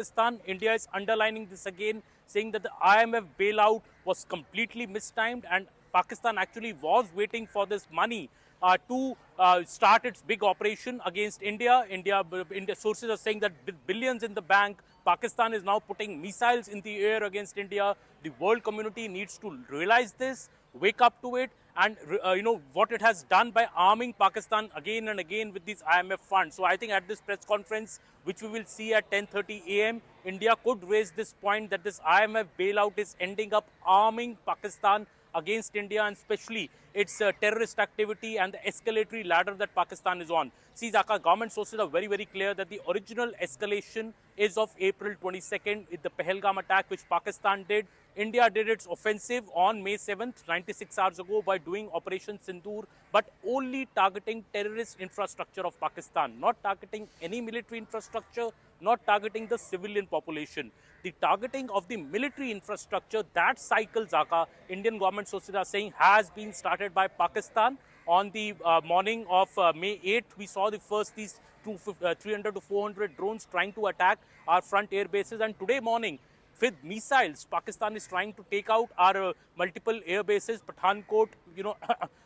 Pakistan. India is underlining this again, saying that the IMF bailout was completely mistimed and Pakistan actually was waiting for this money to start its big operation against India. India sources are saying that with billions in the bank, Pakistan is now putting missiles in the air against India. The world community needs to realize this, wake up to it, and what it has done by arming Pakistan again and again with these IMF funds. So I think at this press conference, which we will see at 10:30 a.m., India could raise this point that this IMF bailout is ending up arming Pakistan against India, and especially its terrorist activity and the escalatory ladder that Pakistan is on. See, Zaka, government sources are very, very clear that the original escalation is of April 22nd, with the Pahalgam attack which Pakistan did. India did its offensive on May 7th, 96 hours ago, by doing Operation Sindoor, but only targeting terrorist infrastructure of Pakistan, not targeting any military infrastructure, not targeting the civilian population. The targeting of the military infrastructure, that cycle, Zaka, Indian government sources are saying, has been started by Pakistan. On the morning of May 8th, we saw the first these 300 to 400 drones trying to attack our front air bases, and today morning, with missiles, Pakistan is trying to take out our multiple air bases, Pathankot,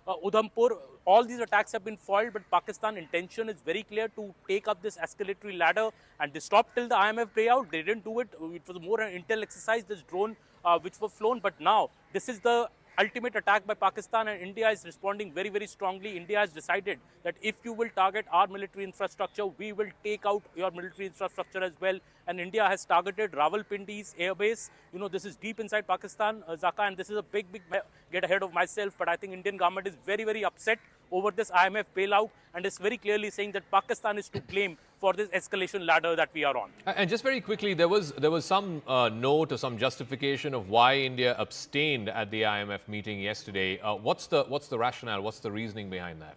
Udhampur. All these attacks have been foiled, but Pakistan intention is very clear to take up this escalatory ladder, and they stopped till the IMF payout. They didn't do it. It was more an intel exercise, this drone which were flown. But now this is the ultimate attack by Pakistan, and India is responding very, very strongly. India has decided that if you will target our military infrastructure, we will take out your military infrastructure as well. And India has targeted Rawalpindi's airbase. This is deep inside Pakistan, Zaka, and this is a big, get ahead of myself, but I think Indian government is very, very upset over this IMF bailout, and is very clearly saying that Pakistan is to blame for this escalation ladder that we are on. And just very quickly, there was some note or some justification of why India abstained at the IMF meeting yesterday. What's the rationale? What's the reasoning behind that?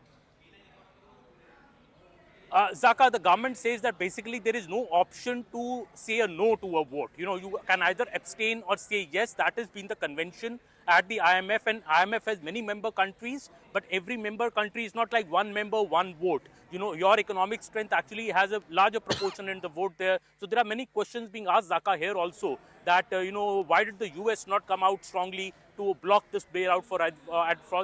Zaka, the government says that basically there is no option to say a no to a vote. You can either abstain or say yes. That has been the convention at the IMF, and IMF has many member countries, but every member country is not like one member, one vote. Your economic strength actually has a larger proportion in the vote there. So there are many questions being asked, Zaka, here also, that, why did the US not come out strongly to block this bailout for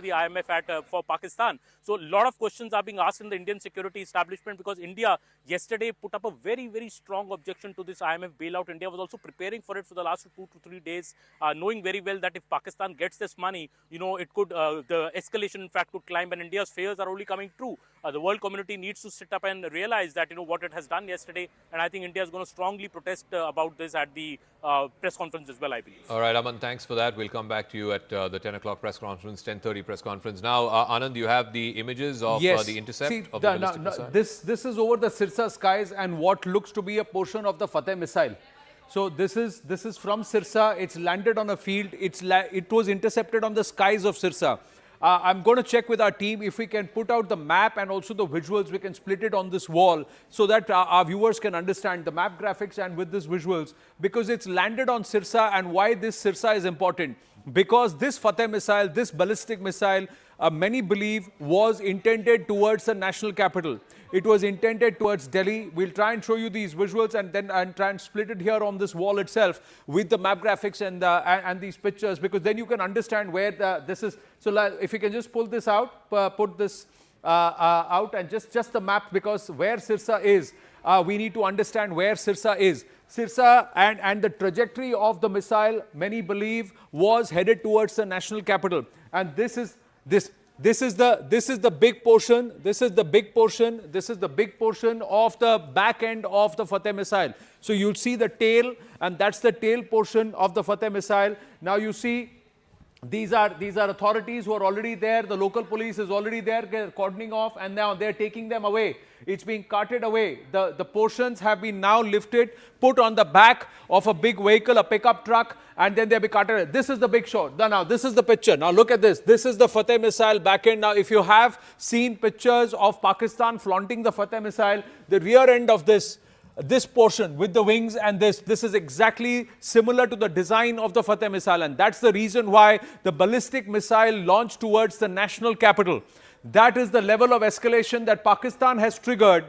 the IMF for Pakistan? So a lot of questions are being asked in the Indian security establishment, because India yesterday put up a very, very strong objection to this IMF bailout. India was also preparing for it for the last 2 to 3 days, knowing very well that if Pakistan gets this money, it could, the escalation in fact could climb, and India's fears are only coming true. The world community needs to sit up and realize that, what it has done yesterday, and I think India is going to strongly protest about this at the press conference as well, I believe. All right, Aman, thanks for that. We'll come back to you at the 10 o'clock press conference, 10:30 press conference. Now, Anand, you have the images of the intercept of the ballistic missile? This is over the Sirsa skies and what looks to be a portion of the Fateh missile. So this is from Sirsa. It's landed on a field. It was intercepted on the skies of Sirsa. I'm going to check with our team if we can put out the map and also the visuals. We can split it on this wall so that our viewers can understand the map graphics and with these visuals, because it's landed on Sirsa. And why this Sirsa is important? Because this Fateh missile, this ballistic missile, many believe was intended towards the national capital. It was intended towards Delhi. We'll try and show you these visuals and then try and split it here on this wall itself with the map graphics and these pictures, because then you can understand where this is. So if you can just pull this out, put this out, and just the map, because where Sirsa is, we need to understand where Sirsa is. Sirsa and the trajectory of the missile, many believe, was headed towards the national capital. And this is the big portion. This is the big portion. This is the big portion of the back end of the Fateh missile. So you'll see the tail, and that's the tail portion of the Fateh missile. Now you see these are authorities who are already there. The local police is already there, cordoning off, and now they're taking them away. It's being carted away. The portions have been now lifted, put on the back of a big vehicle, a pickup truck, and then they'll be carted. This is the big shot. Now, this is the picture. Now, look at this. This is the Fateh missile back end. Now, if you have seen pictures of Pakistan flaunting the Fateh missile, the rear end of this portion with the wings and this is exactly similar to the design of the Fateh missile, and that's the reason why the ballistic missile launched towards the national capital. That is the level of escalation that Pakistan has triggered.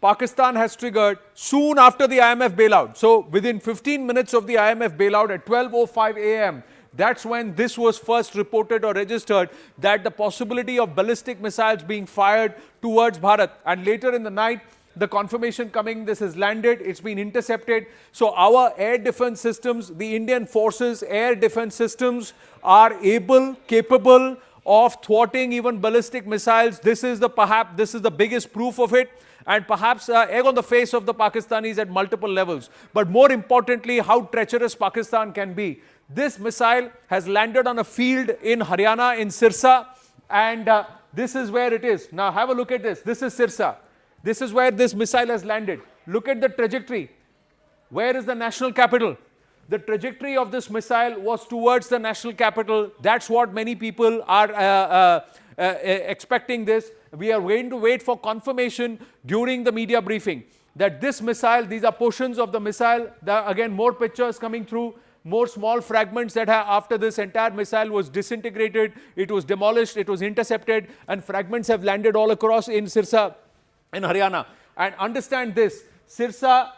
Pakistan has triggered soon after the IMF bailout. So within 15 minutes of the IMF bailout at 12:05 a.m., that's when this was first reported or registered, that the possibility of ballistic missiles being fired towards Bharat. And later in the night, the confirmation coming, this has landed, it's been intercepted. So our air defense systems, the Indian forces air defense systems are capable of thwarting even ballistic missiles. This is the biggest proof of it, and perhaps egg on the face of the Pakistanis at multiple levels. But more importantly, how treacherous Pakistan can be. This missile has landed on a field in Haryana, in Sirsa, and this is where it is. Now have a look at this. This is Sirsa. This is where this missile has landed. Look at the trajectory. Where is the national capital? The trajectory of this missile was towards the national capital. That's what many people are expecting this. We are going to wait for confirmation during the media briefing that this missile, these are portions of the missile. Again, more pictures coming through, more small fragments that after this entire missile was disintegrated, it was demolished, it was intercepted, and fragments have landed all across in Sirsa, in Haryana. And understand this, Sirsa,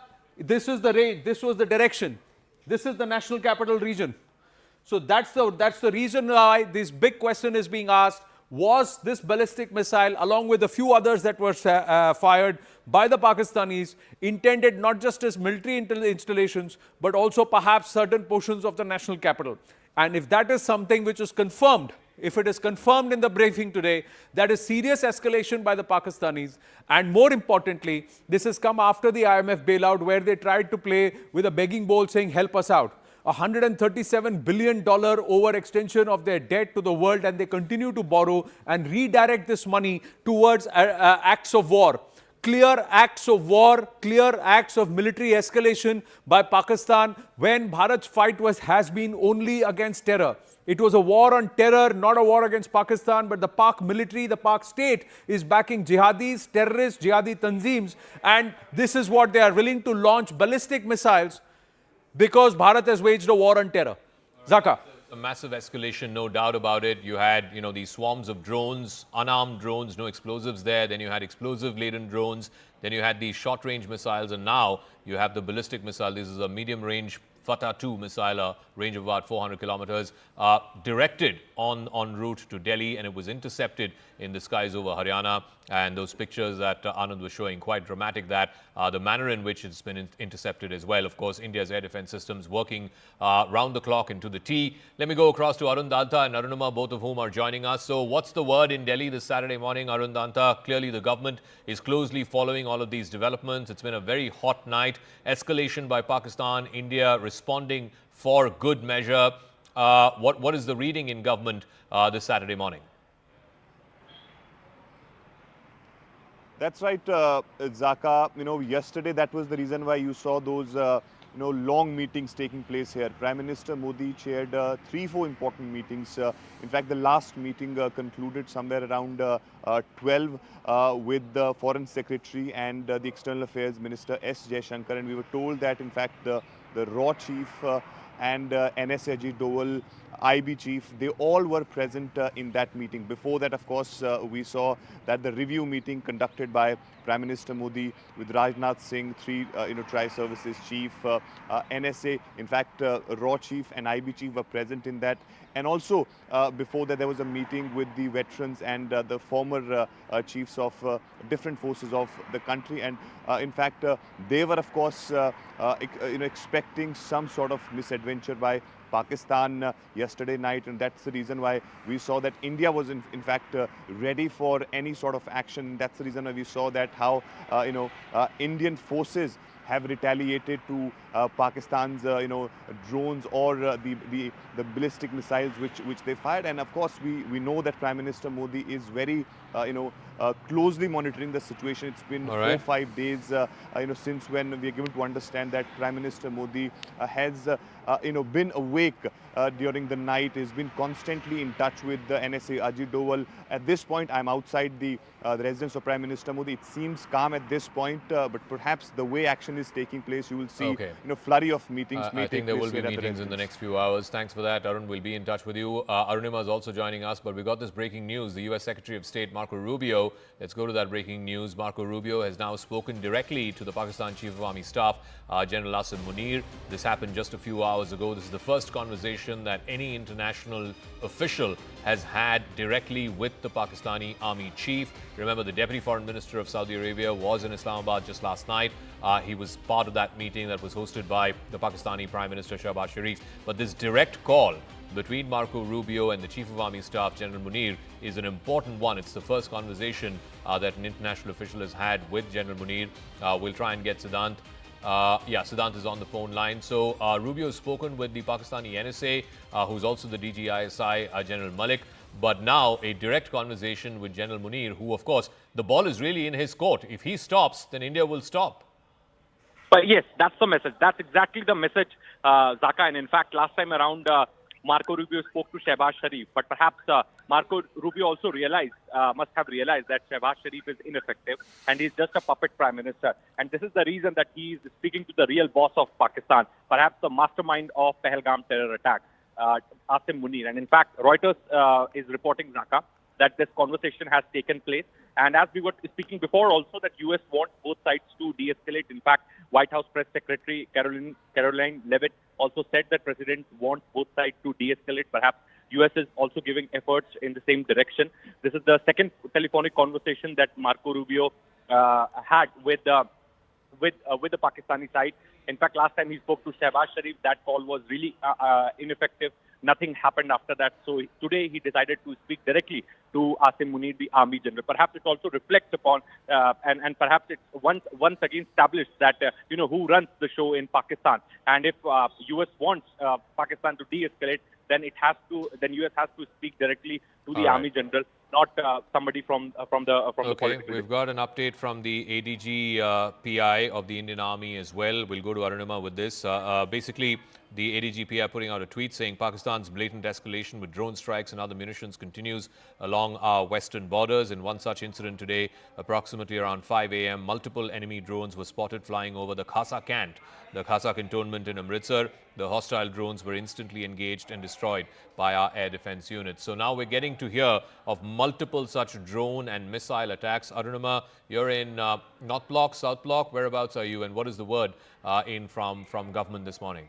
this is the range, this was the direction. This is the national capital region. So that's the reason why this big question is being asked. Was this ballistic missile, along with a few others that were fired by the Pakistanis, intended not just as military installations, but also perhaps certain portions of the national capital? And if that is something which is confirmed, if it is confirmed in the briefing today, that is serious escalation by the Pakistanis. And more importantly, this has come after the IMF bailout, where they tried to play with a begging bowl saying, help us out. $137 billion overextension of their debt to the world, and they continue to borrow and redirect this money towards acts of war. Clear acts of war, clear acts of military escalation by Pakistan, when Bharat's fight has been only against terror. It was a war on terror, not a war against Pakistan, but the Pak military, the Pak state is backing jihadis, terrorists, jihadi tanzeems, and this is what they are willing to launch ballistic missiles because Bharat has waged a war on terror. Zaka. A massive escalation, no doubt about it. You had, these swarms of drones, unarmed drones, no explosives there. Then you had explosive-laden drones. Then you had these short-range missiles, and now you have the ballistic missile. This is a medium-range Fatah-2 missile, a range of about 400 kilometers, directed en route to Delhi, and it was intercepted in the skies over Haryana. And those pictures that Anand was showing, quite dramatic, that the manner in which it's been intercepted as well. Of course, India's air defense systems working round the clock into the T. Let me go across to Arun Danta and Arunima, both of whom are joining us. So what's the word in Delhi this Saturday morning, Arun Danta? Clearly, the government is closely following all of these developments. It's been a very hot night. Escalation by Pakistan, India responding for good measure. What is the reading in government this Saturday morning? That's right, Zaka. Yesterday that was the reason why you saw those, long meetings taking place here. Prime Minister Modi chaired 3-4 important meetings. In fact, the last meeting concluded somewhere around 12 with the Foreign Secretary and the External Affairs Minister S. Jaishankar. And we were told that, in fact, the RAW Chief and NSA Ajit Doval, IB Chief, they all were present in that meeting. Before that, of course, we saw that the review meeting conducted by Prime Minister Modi with Rajnath Singh, Tri-Services Chief, NSA, in fact, RAW Chief and IB Chief were present in that. And also, before that, there was a meeting with the veterans and the former chiefs of different forces of the country. And in fact, they were, of course, expecting some sort of misadventure by Pakistan yesterday night, and that's the reason why we saw that India was in fact ready for any sort of action. That's the reason why we saw that how Indian forces have retaliated to Pakistan's drones or the ballistic missiles which they fired. And of course we know that Prime Minister Modi is very closely monitoring the situation. It's been 4-5 days since when we are given to understand that Prime Minister Modi has been awake during the night, has been constantly in touch with the NSA Ajit Doval. At this point, I'm outside the residence of Prime Minister Modi. It seems calm at this point, but perhaps the way action is taking place, you will see flurry of meetings. I think there will be meetings in the next few hours. Thanks for that, Arun. We'll be in touch with you. Arunima is also joining us, but we got this breaking news. The U.S. Secretary of State Marco Rubio Rubio. Let's go to that breaking news. Marco Rubio has now spoken directly to the Pakistan Chief of Army Staff, General Asim Munir. This happened just a few hours ago. This is the first conversation that any international official has had directly with the Pakistani Army Chief. Remember, the Deputy Foreign Minister of Saudi Arabia was in Islamabad just last night. He was part of that meeting that was hosted by the Pakistani Prime Minister Shehbaz Sharif. But this direct call between Marco Rubio and the Chief of Army Staff, General Munir, is an important one. It's the first conversation that an international official has had with General Munir. We'll try and get Siddhant. Siddhant is on the phone line. So Rubio has spoken with the Pakistani NSA, who's also the DGISI, General Malik. But now a direct conversation with General Munir, who, of course, the ball is really in his court. If he stops, then India will stop. But yes, that's the message. That's exactly the message, Zaka. And in fact, last time around, Marco Rubio spoke to Shehbaz Sharif. But perhaps Marco Rubio also must have realized that Shehbaz Sharif is ineffective and he's just a puppet prime minister. And this is the reason that he is speaking to the real boss of Pakistan, perhaps the mastermind of Pahalgam terror attack, Asim Munir. And in fact, Reuters is reporting, Zaka, that this conversation has taken place. And as we were speaking before also, that US wants both sides to de-escalate. In fact, White House Press Secretary Caroline Levitt also said that President wants both sides to de-escalate. Perhaps US is also giving efforts in the same direction. This is the second telephonic conversation that Marco Rubio had with the Pakistani side. In fact, last time he spoke to Shehbaz Sharif, that call was really ineffective. Nothing happened after that. So today he decided to speak directly to Asim Munir, the Army General. Perhaps it also reflects upon, and perhaps it's once again established that, who runs the show in Pakistan. And if US wants Pakistan to de-escalate, then US has to speak directly to the Army General, not somebody from the political. We've got an update from the ADG PI of the Indian Army as well. We'll go to Arunima with this. Basically, the ADG PI putting out a tweet saying Pakistan's blatant escalation with drone strikes and other munitions continues along our western borders. In one such incident today, approximately around 5 a.m., multiple enemy drones were spotted flying over the Khasa Cant, the Khasa cantonment in Amritsar. The hostile drones were instantly engaged and destroyed by our air defense units. So now we're getting to hear of multiple such drone and missile attacks. Arunima, you're in North Block, South Block. Whereabouts are you, and what is the word from government this morning?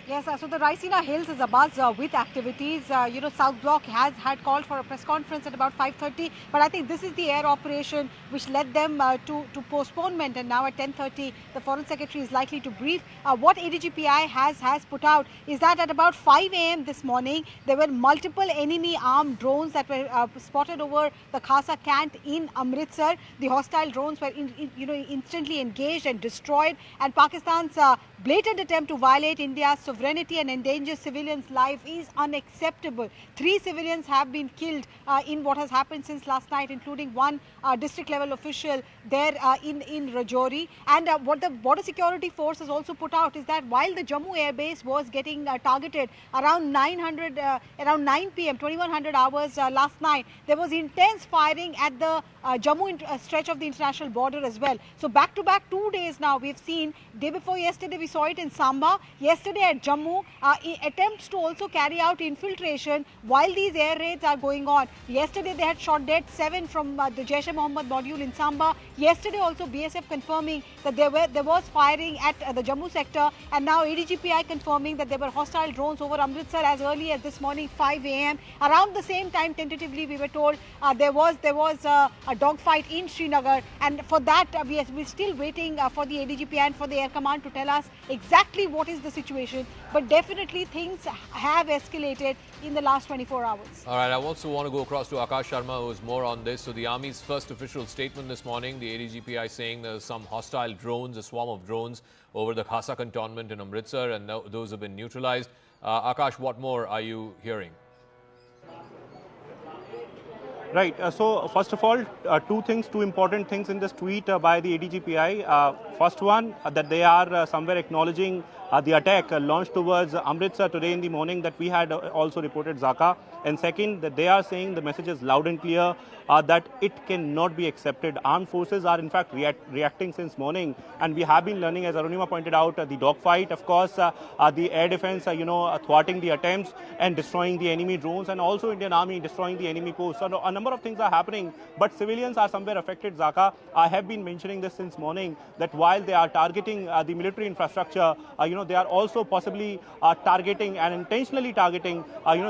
Yes, so the Raisina Hills is abuzz with activities. South Block has had called for a press conference at about 5:30, but I think this is the air operation which led them to postponement. And now at 10:30, the Foreign Secretary is likely to brief. What ADGPI has put out is that at about 5 a.m. this morning, there were multiple enemy armed drones that were spotted over the Khasa Cant in Amritsar. The hostile drones were instantly engaged and destroyed. And Pakistan's blatant attempt to violate India's sovereignty and endanger civilians' life is unacceptable. 3 civilians have been killed in what has happened since last night, including one district level official there in Rajouri. And what the Border Security Force has also put out is that while the Jammu Air Base was getting targeted around 9 p.m., 2100 hours last night, there was intense firing at the Jammu stretch of the international border as well. So back to back 2 days now, we've seen, day before yesterday we saw it in Samba, yesterday at Jammu, attempts to also carry out infiltration while these air raids are going on. Yesterday they had shot dead 7 from the Jaish-e-Mohammed module in Samba. Yesterday also BSF confirming that there was firing at the Jammu sector, and now ADGPI confirming that there were hostile drones over Amritsar as early as this morning 5 a.m. Around the same time, tentatively we were told there was a dogfight in Srinagar, and for that we're still waiting for the ADGPI and for the Air Command to tell us exactly what is the situation. But definitely things have escalated in the last 24 hours. All right, I also want to go across to Akash Sharma, who is more on this. So the Army's first official statement this morning, the ADGPI saying there's some hostile drones, a swarm of drones over the Khasa cantonment in Amritsar, and those have been neutralized. Akash, what more are you hearing? Right. So first of all, two important things in this tweet by the ADGPI. First one, that they are somewhere acknowledging the attack launched towards Amritsar today in the morning that we had also reported Zaka. And second, that they are saying the message is loud and clear that it cannot be accepted. Armed forces are in fact reacting since morning, and we have been learning, as Arunima pointed out, the dogfight, of course, the air defense, thwarting the attempts and destroying the enemy drones, and also Indian Army destroying the enemy posts. So a number of things are happening, but civilians are somewhere affected, Zaka. I have been mentioning this since morning, that while they are targeting the military infrastructure, they are also possibly targeting and intentionally targeting,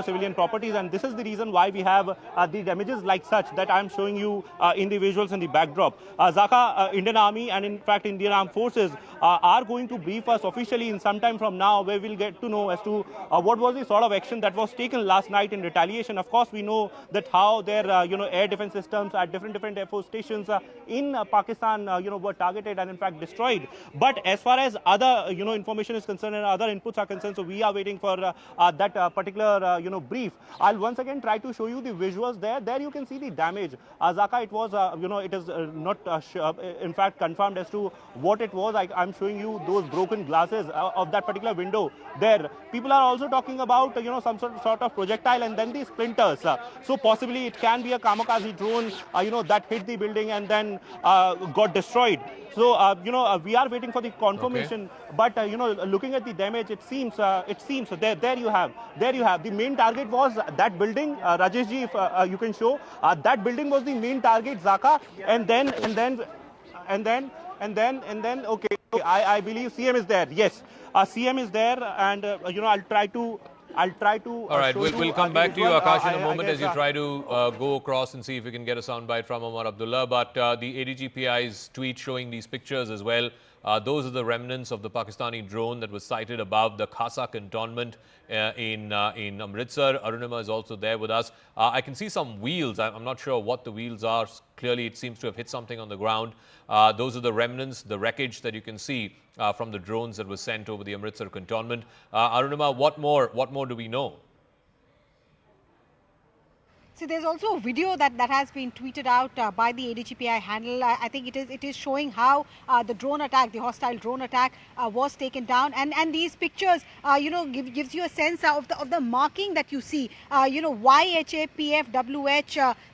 civilian properties. And this is the reason why we have the damages like such that I am showing you in the visuals in the backdrop. Zaka, Indian Army and in fact Indian Armed Forces are going to brief us officially in some time from now, where we'll get to know as to what was the sort of action that was taken last night in retaliation. Of course, we know that how their air defense systems at different Air Force stations in Pakistan were targeted and in fact destroyed. But as far as other information is concerned and other inputs are concerned, so we are waiting for that particular brief. I'll once again try to show you the visuals there. There you can see the damage. Zaka, it was it is not in fact confirmed as to what it was. I'm showing you those broken glasses of that particular window there. People are also talking about some sort of projectile and then the splinters. So possibly it can be a kamikaze drone that hit the building and then got destroyed. So we are waiting for the confirmation. Okay. But looking at the damage, it seems so. There you have the main target was that building. Rajesh ji, if you can show that building was the main target, Zaka, and then okay. I believe CM is there. Yes, CM is there, and I'll try to. All right, we'll come back to you, Akash, in a moment as you try to go across and see if we can get a soundbite from Omar Abdullah. But the ADGPI's tweet showing these pictures as well. Those are the remnants of the Pakistani drone that was sighted above the Khasa cantonment in Amritsar. Arunima is also there with us. I can see some wheels. I'm not sure what the wheels are. Clearly, it seems to have hit something on the ground. Those are the remnants, the wreckage that you can see from the drones that were sent over the Amritsar cantonment. Arunima, what more do we know? See, there's also a video that has been tweeted out by the ADGPI handle. I think it is showing how the drone attack, the hostile drone attack, was taken down, and these pictures, gives you a sense of the marking that you see. YHAPFWH.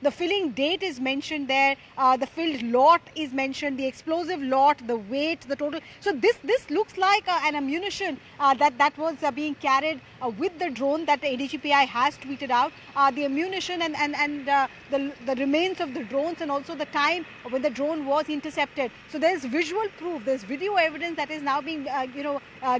The filling date is mentioned there. The filled lot is mentioned. The explosive lot, the weight, the total. So this looks like an ammunition that was being carried with the drone that the ADGPI has tweeted out. The ammunition and the remains of the drones, and also the time when the drone was intercepted. So there's visual proof, there's video evidence that is now being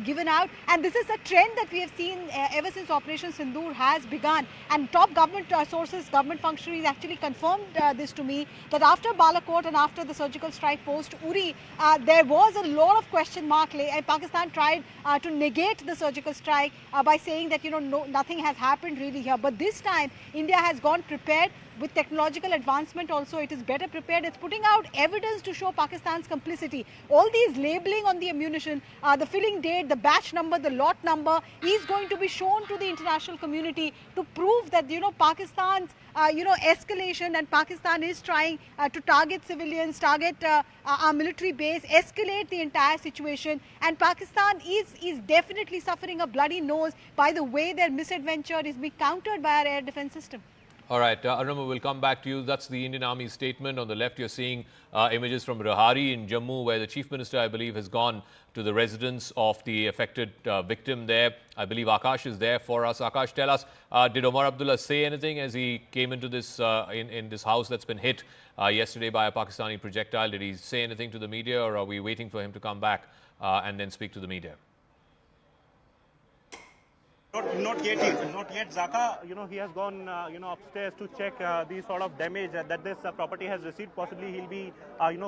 given out, and this is a trend that we have seen ever since Operation Sindoor has begun. And top government sources, government functionaries actually confirmed this to me, that after Balakot and after the surgical strike post Uri, there was a lot of question mark. Pakistan tried to negate the surgical strike by saying that nothing has happened really here. But this time India has gone prepared with technological advancement. Also, it is better prepared. It's putting out evidence to show Pakistan's complicity. All these labeling on the ammunition, the filling date, the batch number, the lot number is going to be shown to the international community to prove that Pakistan's escalation, and Pakistan is trying to target civilians, target our military base, escalate the entire situation. And Pakistan is definitely suffering a bloody nose by the way their misadventure is being countered by our air defense system. All right, Arunima, we'll come back to you. That's the Indian Army statement. On the left, you're seeing images from Rahari in Jammu, where the Chief Minister, I believe, has gone to the residence of the affected victim there. I believe Akash is there for us. Akash, tell us, did Omar Abdullah say anything as he came into this in this house that's been hit yesterday by a Pakistani projectile? Did he say anything to the media, or are we waiting for him to come back and then speak to the media? Not yet, Zaka. He has gone, upstairs to check the sort of damage that this property has received. Possibly he'll be,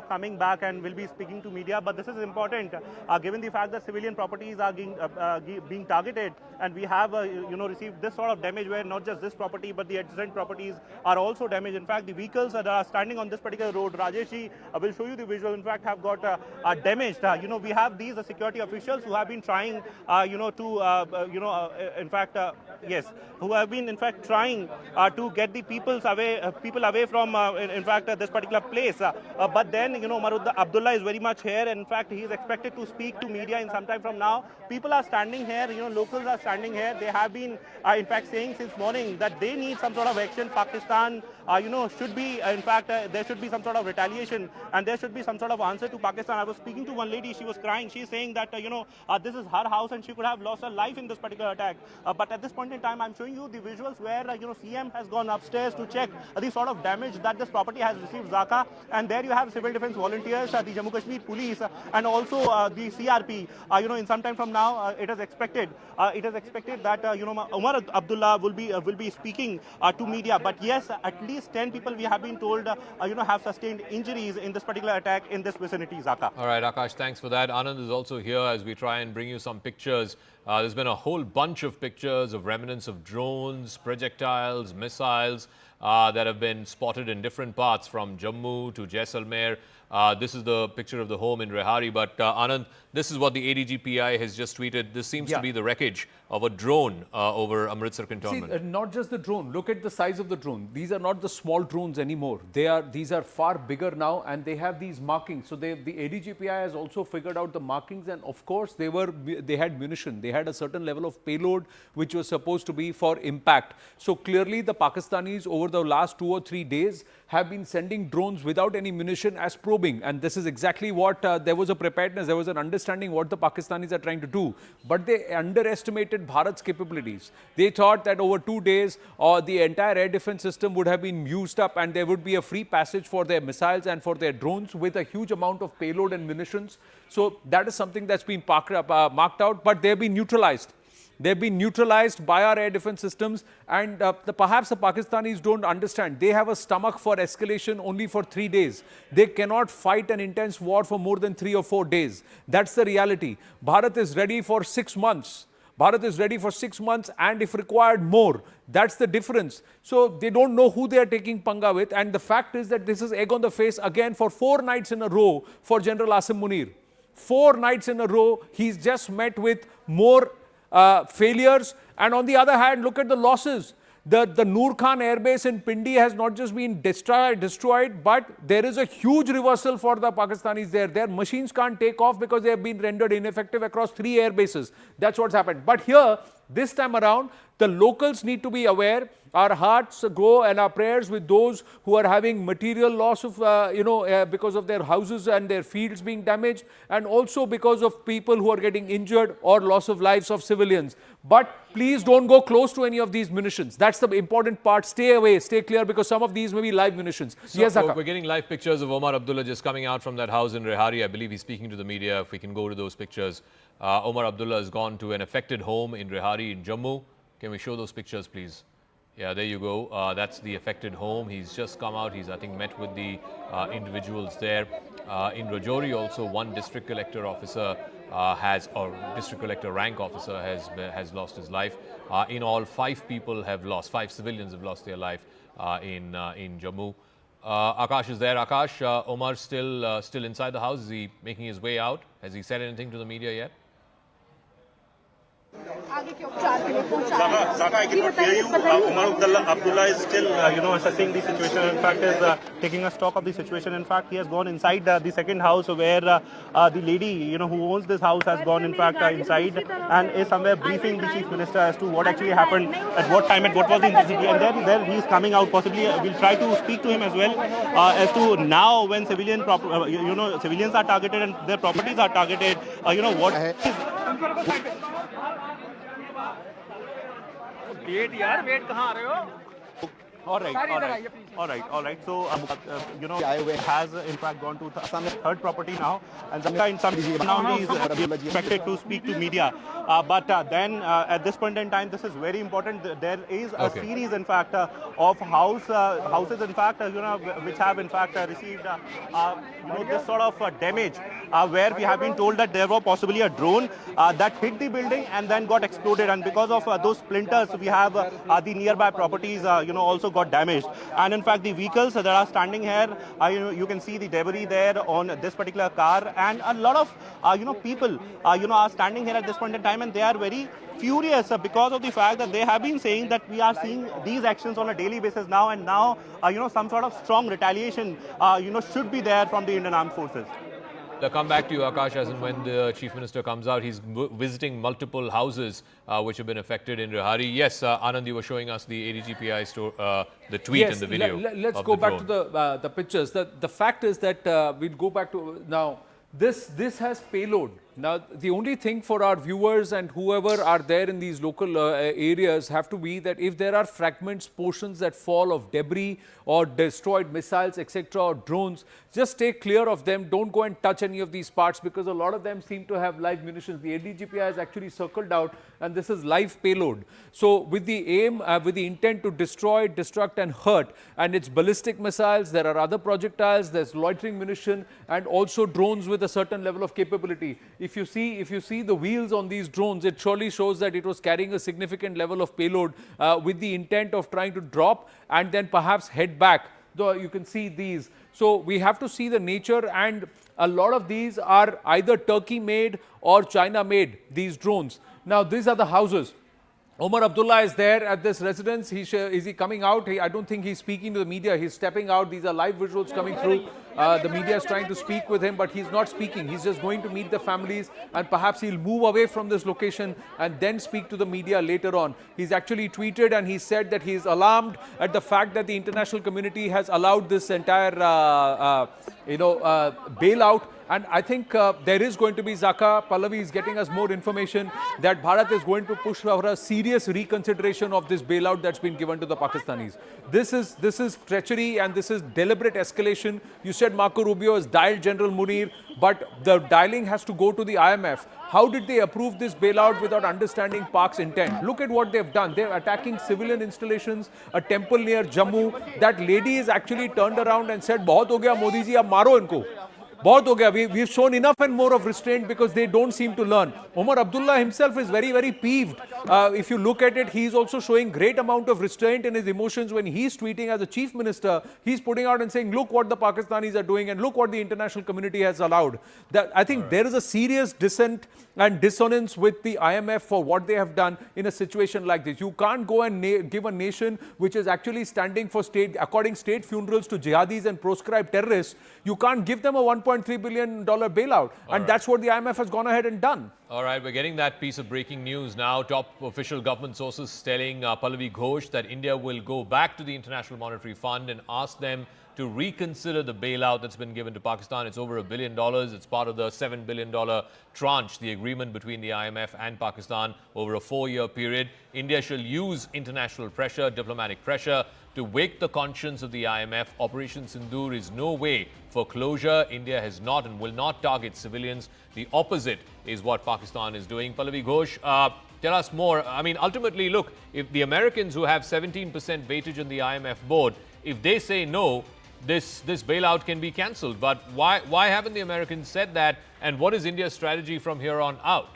coming back and will be speaking to media. But this is important, given the fact that civilian properties are being targeted, and we have, received this sort of damage where not just this property but the adjacent properties are also damaged. In fact, the vehicles that are standing on this particular road, Rajesh will show you the visual. In fact, have got damaged. We have these security officials who have been trying, to yes, who have been in fact trying to get the people away from this particular place. But then Umar Abdullah is very much here. In fact, he is expected to speak to media in some time from now. People are standing here. Locals are standing here. They have been in fact saying since morning that they need some sort of action. Pakistan should be there should be some sort of retaliation, and there should be some sort of answer to Pakistan. I was speaking to one lady. She was crying. She's saying that this is her house and she could have lost her life in this particular attack. But at this point in time, I'm showing you the visuals where CM has gone upstairs to check the sort of damage that this property has received, Zaka. And there you have civil defense volunteers, the Jammu Kashmir police, and also the CRP. In some time from now, it is expected that Umar Abdullah will be speaking to media. But yes, at least 10 people we have been told have sustained injuries in this particular attack in this vicinity, Zaka. All right, Akash, thanks for that. Anand is also here as we try and bring you some pictures. There's been a whole bunch of pictures of remnants of drones, projectiles, missiles that have been spotted in different parts from Jammu to Jaisalmer. This is the picture of the home in Rehari. But Anand, this is what the ADGPI has just tweeted. This seems to be the wreckage of a drone over Amritsar cantonment. See, not just the drone. Look at the size of the drone. These are not the small drones anymore. These are far bigger now, and they have these markings. So the ADGPI has also figured out the markings, and of course they had munition. They had a certain level of payload which was supposed to be for impact. So clearly the Pakistanis over the last 2 or 3 days have been sending drones without any munition as probing, and this is exactly what there was a preparedness, there was an understanding what the Pakistanis are trying to do, but they underestimated Bharat's capabilities. They thought that over 2 days the entire air defense system would have been used up and there would be a free passage for their missiles and for their drones with a huge amount of payload and munitions. So that is something that's been marked out, but they've been neutralized. They've been neutralized by our air defense systems, and perhaps the Pakistanis don't understand. They have a stomach for escalation only for 3 days. They cannot fight an intense war for more than 3 or 4 days. That's the reality. Bharat is ready for 6 months. Bharat is ready for 6 months, and if required, more. That's the difference. So they don't know who they are taking panga with, and the fact is that this is egg on the face again for 4 nights in a row for General Asim Munir. 4 nights in a row, he's just met with more failures, and on the other hand, look at the losses. The Noor Khan airbase in Pindi has not just been destroyed, but there is a huge reversal for the Pakistanis there. Their machines can't take off because they have been rendered ineffective across 3 air bases. That's what's happened. But here, this time around, the locals need to be aware. Our hearts go and our prayers with those who are having material loss of, because of their houses and their fields being damaged, and also because of people who are getting injured or loss of lives of civilians. But please don't go close to any of these munitions. That's the important part. Stay away, stay clear, because some of these may be live munitions. So, yes, Zaka. We're getting live pictures of Omar Abdullah just coming out from that house in Rehari. I believe he's speaking to the media. If we can go to those pictures. Omar Abdullah has gone to an affected home in Rehari in Jammu. Can we show those pictures, please? Yeah, there you go. That's the affected home. He's just come out. He's, I think, met with the individuals there. In Rajouri also, one district collector officer district collector rank officer has lost his life. In all, 5 people have lost, 5 civilians have lost their life in Jammu. Akash is there. Akash, Omar still inside the house. Is he making his way out? Has he said anything to the media yet? Zaka, I cannot hear you. Omar Abdullah is still, assessing the situation. In fact, is taking a stock of the situation. In fact, he has gone inside the second house where the lady, who owns this house has gone, in fact, inside and is somewhere briefing the Chief Minister as to what actually happened, at what time, and what was the intensity. And then there he is coming out. Possibly, we'll try to speak to him as well as to now when civilians are targeted and their properties are targeted. What is All right. So, has in fact gone to some third property now, and in some now he is expected to speak to media. But then at this point in time, this is very important. There is a series, in fact, of houses, in fact, which have in fact received this sort of damage. where we have been told that there was possibly a drone that hit the building and then got exploded. And because of those splinters, we have the nearby properties, also got damaged. And in fact, the vehicles that are standing here, you can see the debris there on this particular car, and a lot of people are standing here at this point in time, and they are very furious because of the fact that they have been saying that we are seeing these actions on a daily basis now, and now some sort of strong retaliation should be there from the Indian Armed Forces. I'll come back to you, Akash, as and when the Chief Minister comes out. He's visiting multiple houses which have been affected in Rehari. Yes, Anand, you were showing us the ADGPI store, the tweet yes, and the video. Let's go back to the pictures. The fact is that we'll go back to now. This has payload. Now, the only thing for our viewers and whoever are there in these local areas have to be that if there are fragments, portions that fall of debris or destroyed missiles, etc., or drones, just stay clear of them. Don't go and touch any of these parts because a lot of them seem to have live munitions. The ADGPI has actually circled out, and this is live payload. So, with the aim, with the intent to destroy, destruct, and hurt, and it's ballistic missiles, there are other projectiles, there's loitering munition, and also drones with a certain level of capability. If you see the wheels on these drones, it surely shows that it was carrying a significant level of payload with the intent of trying to drop and then perhaps head back. Though you can see these. So we have to see the nature, and a lot of these are either Turkey made or China made, these drones. Now these are the houses. Omar Abdullah is there at this residence. Is he coming out? I don't think he's speaking to the media. He's stepping out. These are live visuals coming through. The media is trying to speak with him, but he's not speaking. He's just going to meet the families, and perhaps he'll move away from this location and then speak to the media later on. He's actually tweeted, and he said that he's alarmed at the fact that the international community has allowed this entire, bailout. And I think there is going to be, Zaka, Pallavi is getting us more information that Bharat is going to push for a serious reconsideration of this bailout that's been given to the Pakistanis. This is treachery, and this is deliberate escalation. You said Marco Rubio has dialed General Munir, but the dialing has to go to the IMF. How did they approve this bailout without understanding Pak's intent? Look at what they've done. They're attacking civilian installations, a temple near Jammu. That lady is actually turned around and said, "Bahut ho gaya, Modi ji, ab maro inko." Bahut ho gaya. We've shown enough and more of restraint because they don't seem to learn. Omar Abdullah himself is very, very peeved. If you look at it, he's also showing great amount of restraint in his emotions when he's tweeting as a chief minister. He's putting out and saying, look what the Pakistanis are doing and look what the international community has allowed. I think there is a serious dissent and dissonance with the IMF for what they have done in a situation like this. You can't go and give a nation which is actually standing for according state funerals to jihadis and proscribed terrorists. You can't give them a $1.3 billion bailout. And that's what the IMF has gone ahead and done. All right, we're getting that piece of breaking news now. Top official government sources telling Pallavi Ghosh that India will go back to the International Monetary Fund and ask them to reconsider the bailout that's been given to Pakistan. It's over $1 billion. It's part of the $7 billion tranche, the agreement between the IMF and Pakistan over a 4-year period. India shall use international pressure, diplomatic pressure, to wake the conscience of the IMF. Operation Sindoor is no way for closure. India has not and will not target civilians. The opposite is what Pakistan is doing. Pallavi Ghosh, tell us more. I mean, ultimately, look, if the Americans who have 17% weightage on the IMF board, if they say no, this bailout can be cancelled. But why haven't the Americans said that? And what is India's strategy from here on out?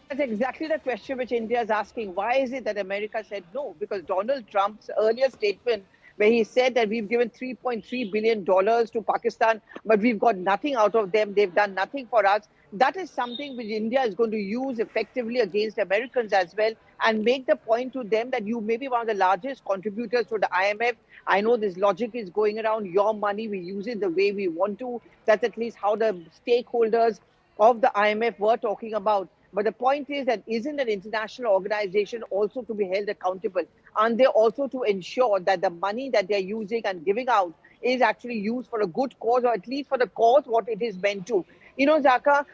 That's exactly the question which India is asking. Why is it that America said no? Because Donald Trump's earlier statement where he said that we've given $3.3 billion to Pakistan, but we've got nothing out of them. They've done nothing for us. That is something which India is going to use effectively against Americans as well, and make the point to them that you may be one of the largest contributors to the IMF. I know this logic is going around, your money, we use it the way we want to. That's at least how the stakeholders of the IMF were talking about. But the point is that isn't an international organization also to be held accountable? And they also to ensure that the money that they're using and giving out is actually used for a good cause, or at least for the cause what it is meant to. You know, Zaka,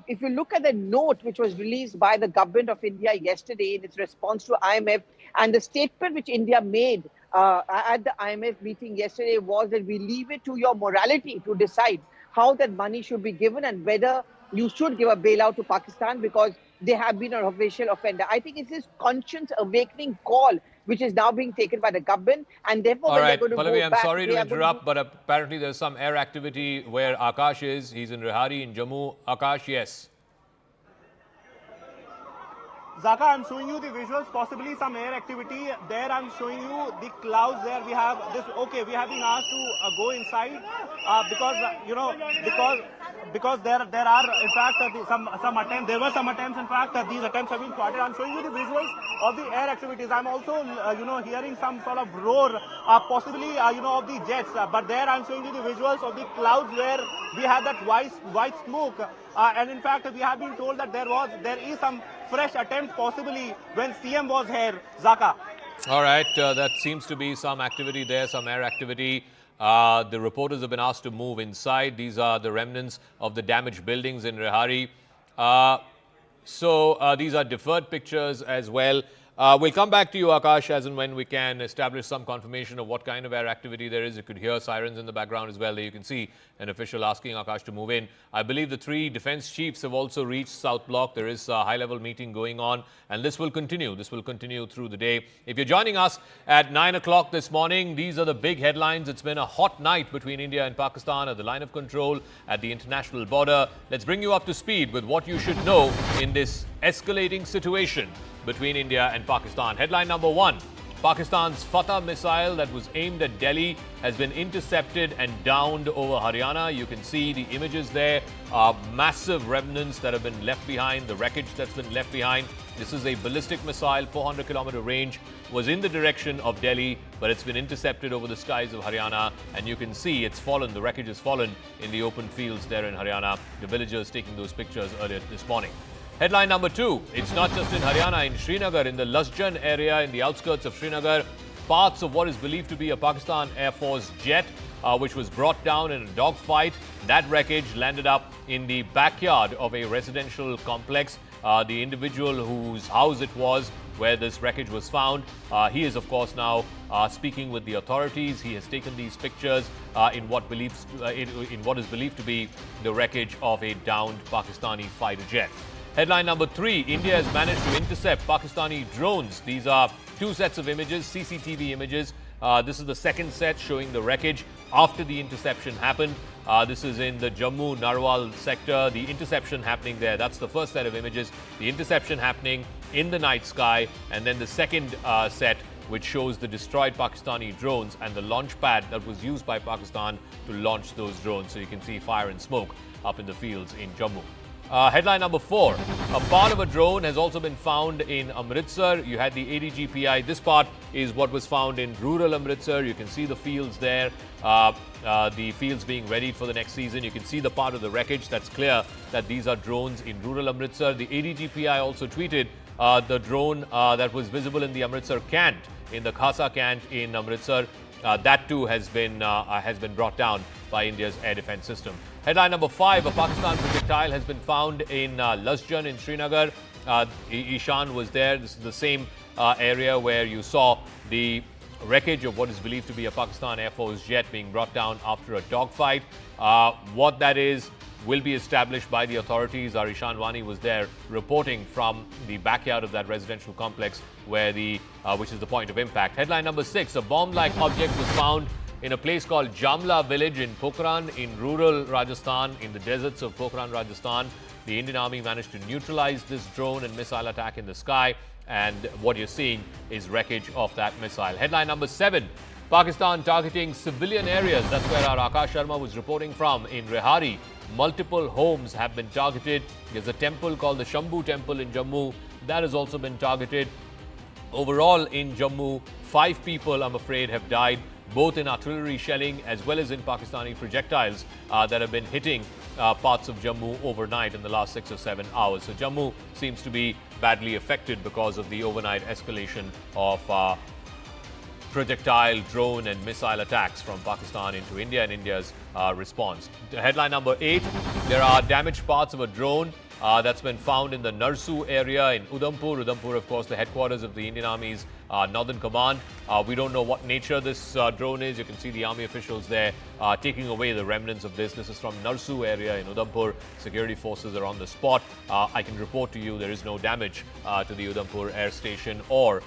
if you look at the note which was released by the government of India yesterday in its response to IMF, and the statement which India made at the IMF meeting yesterday was that we leave it to your morality to decide how that money should be given and whether you should give a bailout to Pakistan because they have been an official offender. I think it's this conscience awakening call which is now being taken by the government, and therefore All when right, they're going to Pallavi, go I'm back, sorry to they are going interrupt, but apparently there's some air activity where Akash is. He's in Rehari in Jammu. Akash, yes. Zaka, I'm showing you the visuals, possibly some air activity. There I'm showing you the clouds there. We have this, okay, we have been asked to go inside because, because there are, in fact, some attempts, there were some attempts, in fact, these attempts have been thwarted. I'm showing you the visuals of the air activities. I'm also, hearing some sort of roar, possibly, of the jets. But there I'm showing you the visuals of the clouds where we have that white smoke. And in fact, we have been told that there is some fresh attempt possibly when CM was here, Zaka. All right, that seems to be some activity there, some air activity. The reporters have been asked to move inside. These are the remnants of the damaged buildings in Rehari. So these are deferred pictures as well. We'll come back to you, Akash, as and when we can establish some confirmation of what kind of air activity there is. You could hear sirens in the background as well. There you can see an official asking Akash to move in. I believe the three defense chiefs have also reached South Block. There is a high-level meeting going on, and this will continue. This will continue through the day. If you're joining us at 9 o'clock this morning, these are the big headlines. It's been a hot night between India and Pakistan at the line of control at the international border. Let's bring you up to speed with what you should know in this escalating situation between India and Pakistan. Headline number one, Pakistan's Fateh missile that was aimed at Delhi has been intercepted and downed over Haryana. You can see the images there, massive remnants that have been left behind, the wreckage that's been left behind. This is a ballistic missile, 400-kilometer range, was in the direction of Delhi, but it's been intercepted over the skies of Haryana, and you can see it's fallen, the wreckage has fallen in the open fields there in Haryana. The villagers taking those pictures earlier this morning. Headline number two, it's not just in Haryana, in Srinagar, in the Lasjan area, in the outskirts of Srinagar, parts of what is believed to be a Pakistan Air Force jet, which was brought down in a dogfight. That wreckage landed up in the backyard of a residential complex. The individual whose house it was, where this wreckage was found, he is, of course, now speaking with the authorities. He has taken these pictures in what is believed to be the wreckage of a downed Pakistani fighter jet. Headline number three, India has managed to intercept Pakistani drones. These are two sets of images, CCTV images. This is the second set showing the wreckage after the interception happened. This is in the Jammu Narwal sector. The interception happening there. That's the first set of images. The interception happening in the night sky. And then the second set, which shows the destroyed Pakistani drones and the launch pad that was used by Pakistan to launch those drones. So you can see fire and smoke up in the fields in Jammu. Headline number four, a part of a drone has also been found in Amritsar. You had the ADGPI. This part is what was found in rural Amritsar. You can see the fields there, the fields being readied for the next season. You can see the part of the wreckage. That's clear that these are drones in rural Amritsar. The ADGPI also tweeted the drone that was visible in the Amritsar Cant, in the Khasa Cant in Amritsar. That too has been brought down by India's air defense system. Headline number five, a Pakistan projectile has been found in Lasjan in Srinagar. Ishan was there. This is the same area where you saw the wreckage of what is believed to be a Pakistan Air Force jet being brought down after a dogfight. What that is will be established by the authorities. Our Ishan Wani was there reporting from the backyard of that residential complex where which is the point of impact. Headline number six, a bomb-like object was found in a place called Jamla village in Pokhran in rural Rajasthan, in the deserts of Pokhran, Rajasthan. The Indian Army managed to neutralize this drone and missile attack in the sky, and what you're seeing is wreckage of that missile. Headline number seven, Pakistan targeting civilian areas. That's where our Akash Sharma was reporting from in Rehari. Multiple homes have been targeted. There's a temple called the Shambhu Temple in Jammu. That has also been targeted. Overall in Jammu, 5 people, I'm afraid, have died, both in artillery shelling as well as in Pakistani projectiles that have been hitting parts of Jammu overnight in the last 6 or 7 hours. So Jammu seems to be badly affected because of the overnight escalation of projectile, drone and missile attacks from Pakistan into India and India's response. Headline number 8, there are damaged parts of a drone that's been found in the Narsu area in Udhampur. Udhampur, of course, the headquarters of the Indian Army's Northern Command. We don't know what nature this drone is. You can see the Army officials there taking away the remnants of this. This is from Narsu area in Udhampur. Security forces are on the spot. I can report to you there is no damage to the Udhampur air station or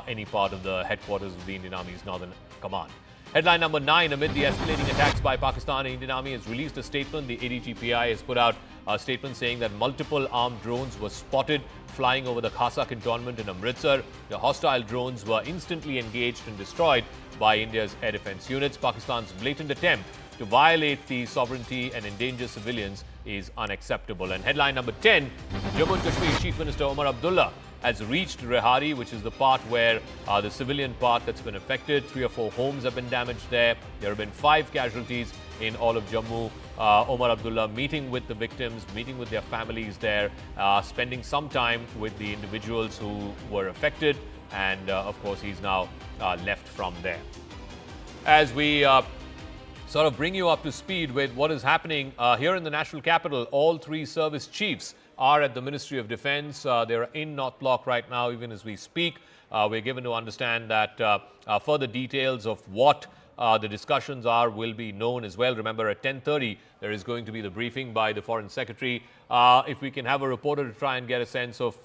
any part of the headquarters of the Indian Army's Northern Command. Headline number 9, amid the escalating attacks by Pakistan, Indian Army has released a statement. The ADGPI has put out a statement saying that multiple armed drones were spotted flying over the Khasa cantonment in Amritsar. The hostile drones were instantly engaged and destroyed by India's air defense units. Pakistan's blatant attempt to violate the sovereignty and endanger civilians is unacceptable. And headline number 10, Jammu and Kashmir Chief Minister Omar Abdullah has reached Rehari, which is the part where the civilian part that's been affected. 3 or 4 homes have been damaged there. There have been 5 casualties in all of Jammu. Omar Abdullah meeting with the victims, meeting with their families there, spending some time with the individuals who were affected. And of course, he's now left from there. As we sort of bring you up to speed with what is happening here in the national capital, all 3 service chiefs are at the Ministry of Defense. They're in North Block right now, even as we speak. We're given to understand that further details of what the discussions are will be known as well. Remember, at 10:30, there is going to be the briefing by the Foreign Secretary. If we can have a reporter to try and get a sense of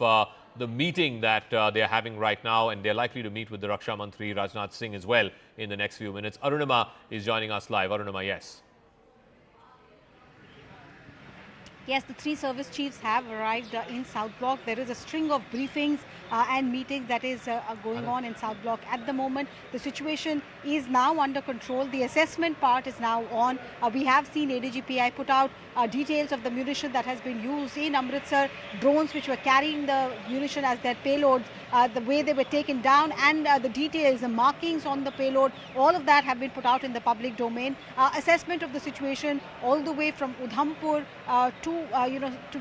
the meeting that they're having right now, and they're likely to meet with the Raksha Mantri, Rajnath Singh, as well in the next few minutes. Arunima is joining us live. Arunima, yes. Yes, the 3 service chiefs have arrived in South Block. There is a string of briefings and meetings that is going on in South Block at the moment. The situation is now under control. The assessment part is now on. We have seen ADGPI put out details of the munition that has been used in Amritsar, drones which were carrying the munition as their payloads, the way they were taken down, and the details, the markings on the payload, all of that have been put out in the public domain. Assessment of the situation all the way from Udhampur to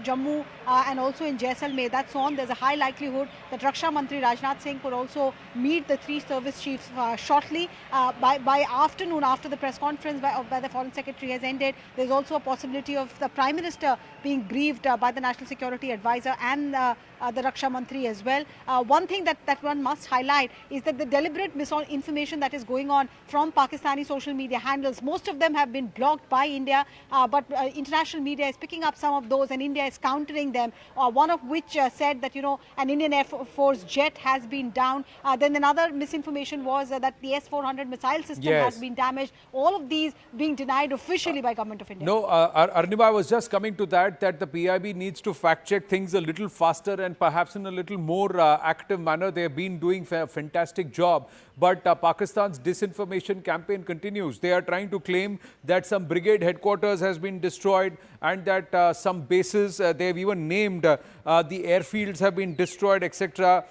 Jammu and also in Jaisalmer, that's on. There's a high likelihood that Raksha Mantri Rajnath Singh could also meet the 3 service chiefs shortly. By afternoon, after the press conference by the Foreign Secretary has ended, there's also a possibility of the Prime Minister being briefed by the National Security Advisor and the Raksha Mantri as well. One thing that one must highlight is that the deliberate misinformation that is going on from Pakistani social media handles, most of them have been blocked by India, but international media is picking up some of those and India is countering them. One of which said that, an Indian Air Force jet has been down. Then another misinformation was that the S-400 missile system has been damaged. All of these being denied officially by Government of India. No, Arunima, I was just coming to that the PIB needs to fact check things a little faster and perhaps in a little more active manner. They have been doing a fantastic job. But Pakistan's disinformation campaign continues. They are trying to claim that some brigade headquarters has been destroyed and that some bases, they have even named the airfields have been destroyed, etc.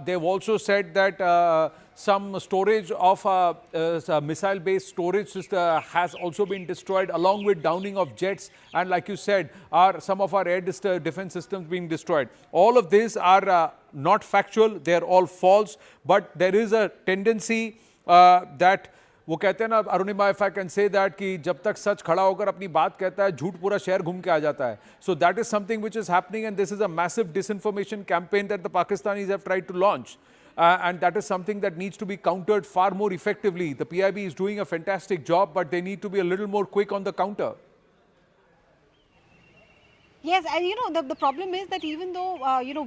They've also said that some storage of missile-based storage system has also been destroyed, along with downing of jets. And like you said, some of our air defense systems being destroyed. All of these are not factual. They are all false. But there is a tendency that वो कहते हैं ना Arunima, if I can say that कि जब तक सच खड़ा होकर अपनी बात कहता है, झूठ पूरा शहर घूम के आ जाता है. So that is something which is happening, and this is a massive disinformation campaign that the Pakistanis have tried to launch. And that is something that needs to be countered far more effectively. The PIB is doing a fantastic job, but they need to be a little more quick on the counter. Yes, and the problem is that even though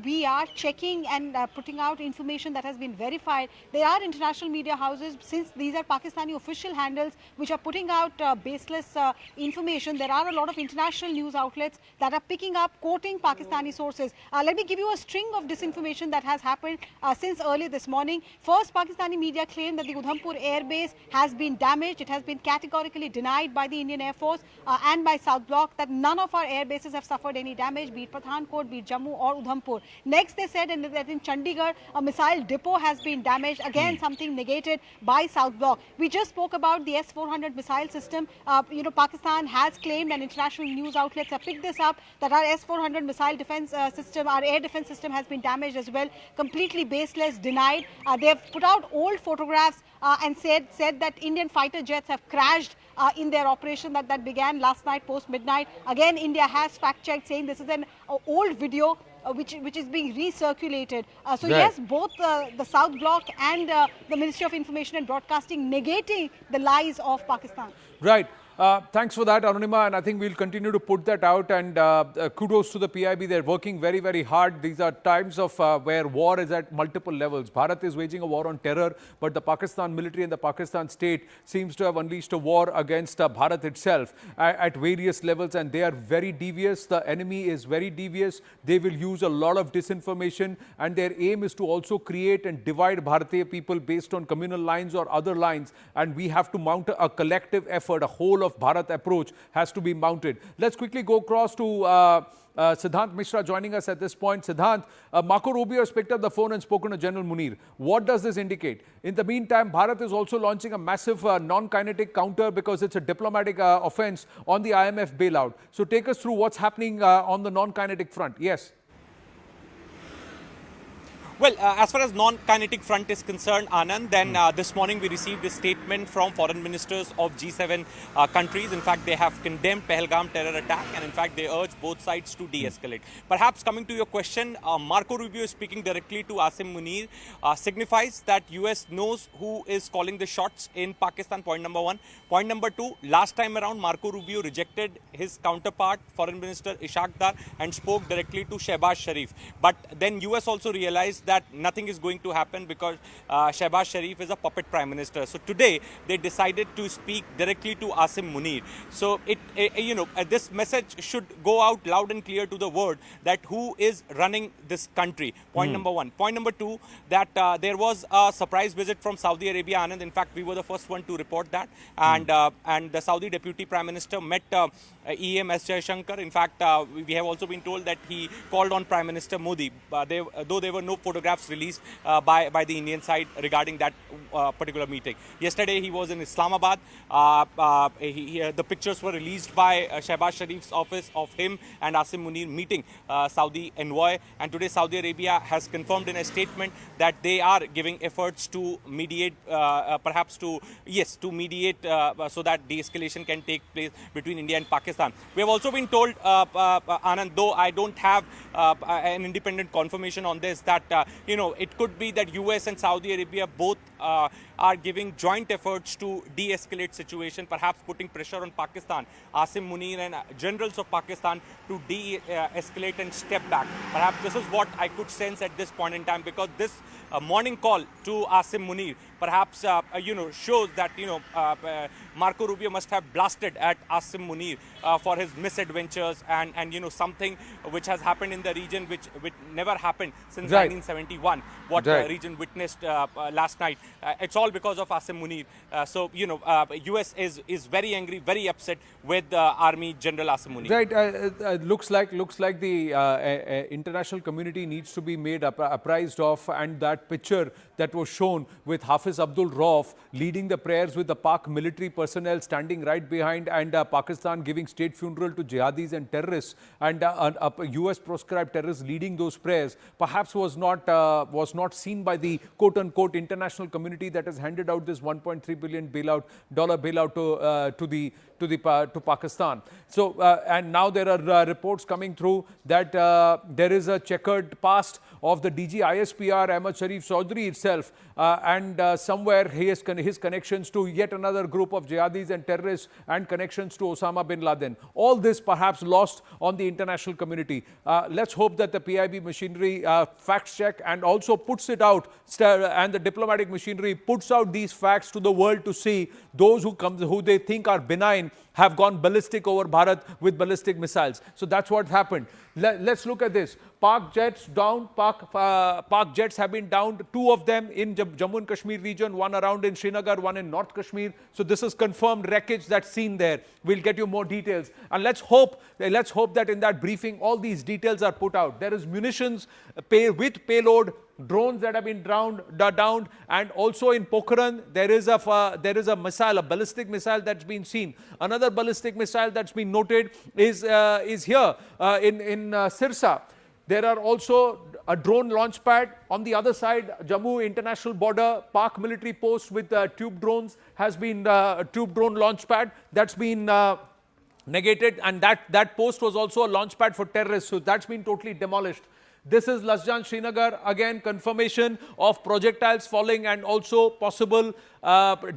we are checking and putting out information that has been verified, there are international media houses, since these are Pakistani official handles which are putting out baseless information. There are a lot of international news outlets that are picking up, quoting Pakistani sources. Let me give you a string of disinformation that has happened since early this morning. First, Pakistani media claimed that the Udhampur air base has been damaged. It has been categorically denied by the Indian Air Force and by South Block that none of our air bases have suffered any damage, be it Pathankot, be it Jammu or Udhampur. Next, they said that in Chandigarh, a missile depot has been damaged. Again, something negated by South Block. We just spoke about the S-400 missile system. Pakistan has claimed, and international news outlets have picked this up, that our S-400 missile defense system, our air defense system has been damaged as well. Completely baseless, denied. They have put out old photographs and said that Indian fighter jets have crashed in their operation that began last night post midnight. Again, India has fact checked, saying this is an old video which is being recirculated. So Right. yes, both the South Bloc and the Ministry of Information and Broadcasting negating the lies of Pakistan. Right. Thanks for that, Arunima, and I think we'll continue to put that out. And kudos to the PIB. They're working very, very hard. These are times of where war is at multiple levels. Bharat is waging a war on terror, but the Pakistan military and the Pakistan state seems to have unleashed a war against Bharat itself at various levels, and they are very devious. The enemy is very devious. They will use a lot of disinformation, and their aim is to also create and divide Bharatiya people based on communal lines or other lines. And we have to mount a collective effort, a whole of Bharat approach has to be mounted. Let's quickly go across to Siddhant Mishra joining us at this point. Siddhant, Marco Rubio has picked up the phone and spoken to General Munir. What does this indicate? In the meantime, Bharat is also launching a massive non-kinetic counter because it's a diplomatic offense on the IMF bailout. So take us through what's happening on the non-kinetic front. Yes. Well, as far as non-kinetic front is concerned, Anand, then this morning we received a statement from foreign ministers of G7 countries. In fact, they have condemned Pahalgam terror attack, and in fact, they urge both sides to de-escalate. Perhaps coming to your question, Marco Rubio is speaking directly to Asim Munir, signifies that US knows who is calling the shots in Pakistan, point number one. Point number two, last time around, Marco Rubio rejected his counterpart, Foreign Minister Ishaq Dar, and spoke directly to Shehbaz Sharif. But then US also realized that nothing is going to happen because Shehbaz Sharif is a puppet prime minister. So today they decided to speak directly to Asim Munir. So this message should go out loud and clear to the world that who is running this country. Point number one. Point number two, that there was a surprise visit from Saudi Arabia, Anand. In fact, we were the first one to report that. And the Saudi Deputy Prime Minister met EM S. Jaishankar. In fact, we have also been told that he called on Prime Minister Modi, though there were no photographs released by the Indian side regarding that particular meeting. Yesterday, he was in Islamabad. The pictures were released by Shehbaz Sharif's office of him and Asim Munir meeting Saudi envoy. And today, Saudi Arabia has confirmed in a statement that they are giving efforts to mediate, mediate so that de-escalation can take place between India and Pakistan. We have also been told, Anand, though I don't have an independent confirmation on this, that it could be that US and Saudi Arabia both are giving joint efforts to de-escalate situation, perhaps putting pressure on Pakistan, Asim Munir and generals of Pakistan to de-escalate and step back. Perhaps this is what I could sense at this point in time, because this morning call to Asim Munir perhaps shows that Marco Rubio must have blasted at Asim Munir for his misadventures and something which has happened in the region which never happened since 1971. What the region witnessed last night. It's all because of Asim Munir. US is very angry, very upset with Army General Asim Munir. Right. Looks like the international community needs to be made apprised of, and that picture that was shown with Hafiz Abdul Rauf leading the prayers with the Pak military personnel standing right behind, and Pakistan giving state funeral to jihadis and terrorists, and a US proscribed terrorist leading those prayers, perhaps was not seen by the quote-unquote international community that has handed out this $1.3 billion bailout to Pakistan. So, and now there are reports coming through that there is a checkered past of the DG ISPR Ahmad Sharif Chaudhry itself, and somewhere his connections to yet another group of jihadis and terrorists, and connections to Osama bin Laden. All this perhaps lost on the international community. Let's hope that the PIB machinery facts check and also puts it out, and the diplomatic machinery puts out these facts to the world to see those who they think are benign have gone ballistic over Bharat with ballistic missiles. So that's what happened. Let's look at this. Pak jets down. Pak jets have been downed. 2 of them in Jammu and Kashmir region, one around in Srinagar, one in North Kashmir. So this is confirmed wreckage that's seen there. We'll get you more details. And let's hope that in that briefing, all these details are put out. There is munitions with payload, drones that have been downed, and also in Pokhran there is a missile, a ballistic missile that's been seen. Another ballistic missile that's been noted is here in Sirsa. There are also a drone launch pad. On the other side, Jammu international border, Pak military post with tube drones has been tube drone launch pad that's been negated, and that post was also a launch pad for terrorists. So that's been totally demolished. This is Lasjan Srinagar, again confirmation of projectiles falling and also possible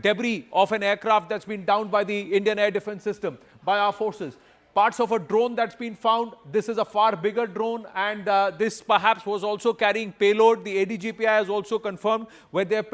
debris of an aircraft that's been downed by the Indian air defense system, by our forces. Parts of a drone that's been found. This is a far bigger drone, and this perhaps was also carrying payload. The ADGPI has also confirmed where they've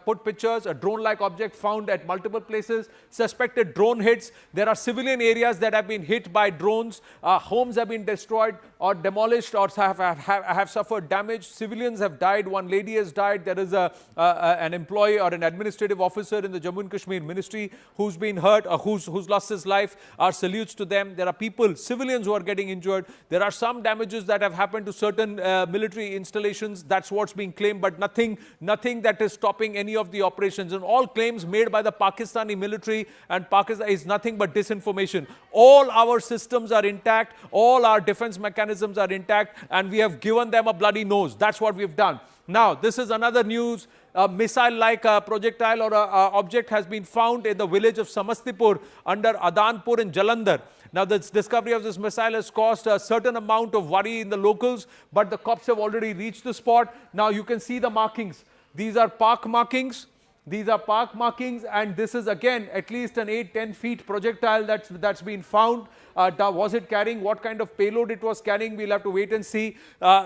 put pictures, a drone-like object found at multiple places, suspected drone hits. There are civilian areas that have been hit by drones. Homes have been destroyed or demolished or have suffered damage. Civilians have died. One lady has died. There is an employee or an administrative officer in the Jammu and Kashmir ministry who's been hurt or who's lost his life. Our salutes to them. There are people, civilians who are getting injured. There are some damages that have happened to certain military installations. That's what's being claimed, but nothing that is stopping any of the operations. And all claims made by the Pakistani military and Pakistan is nothing but disinformation. All our systems are intact. All our defense mechanisms are intact, and we have given them a bloody nose. That's what we've done. Now, this is another news. A missile-like projectile or object has been found in the village of Samastipur under Adanpur in Jalandhar. Now, the discovery of this missile has caused a certain amount of worry in the locals, but the cops have already reached the spot. Now, you can see the markings. These are Pak markings. These are Pak markings, and this is again at least an 8-10 feet projectile that's been found. Was it carrying what kind of payload it was carrying? We'll have to wait and see.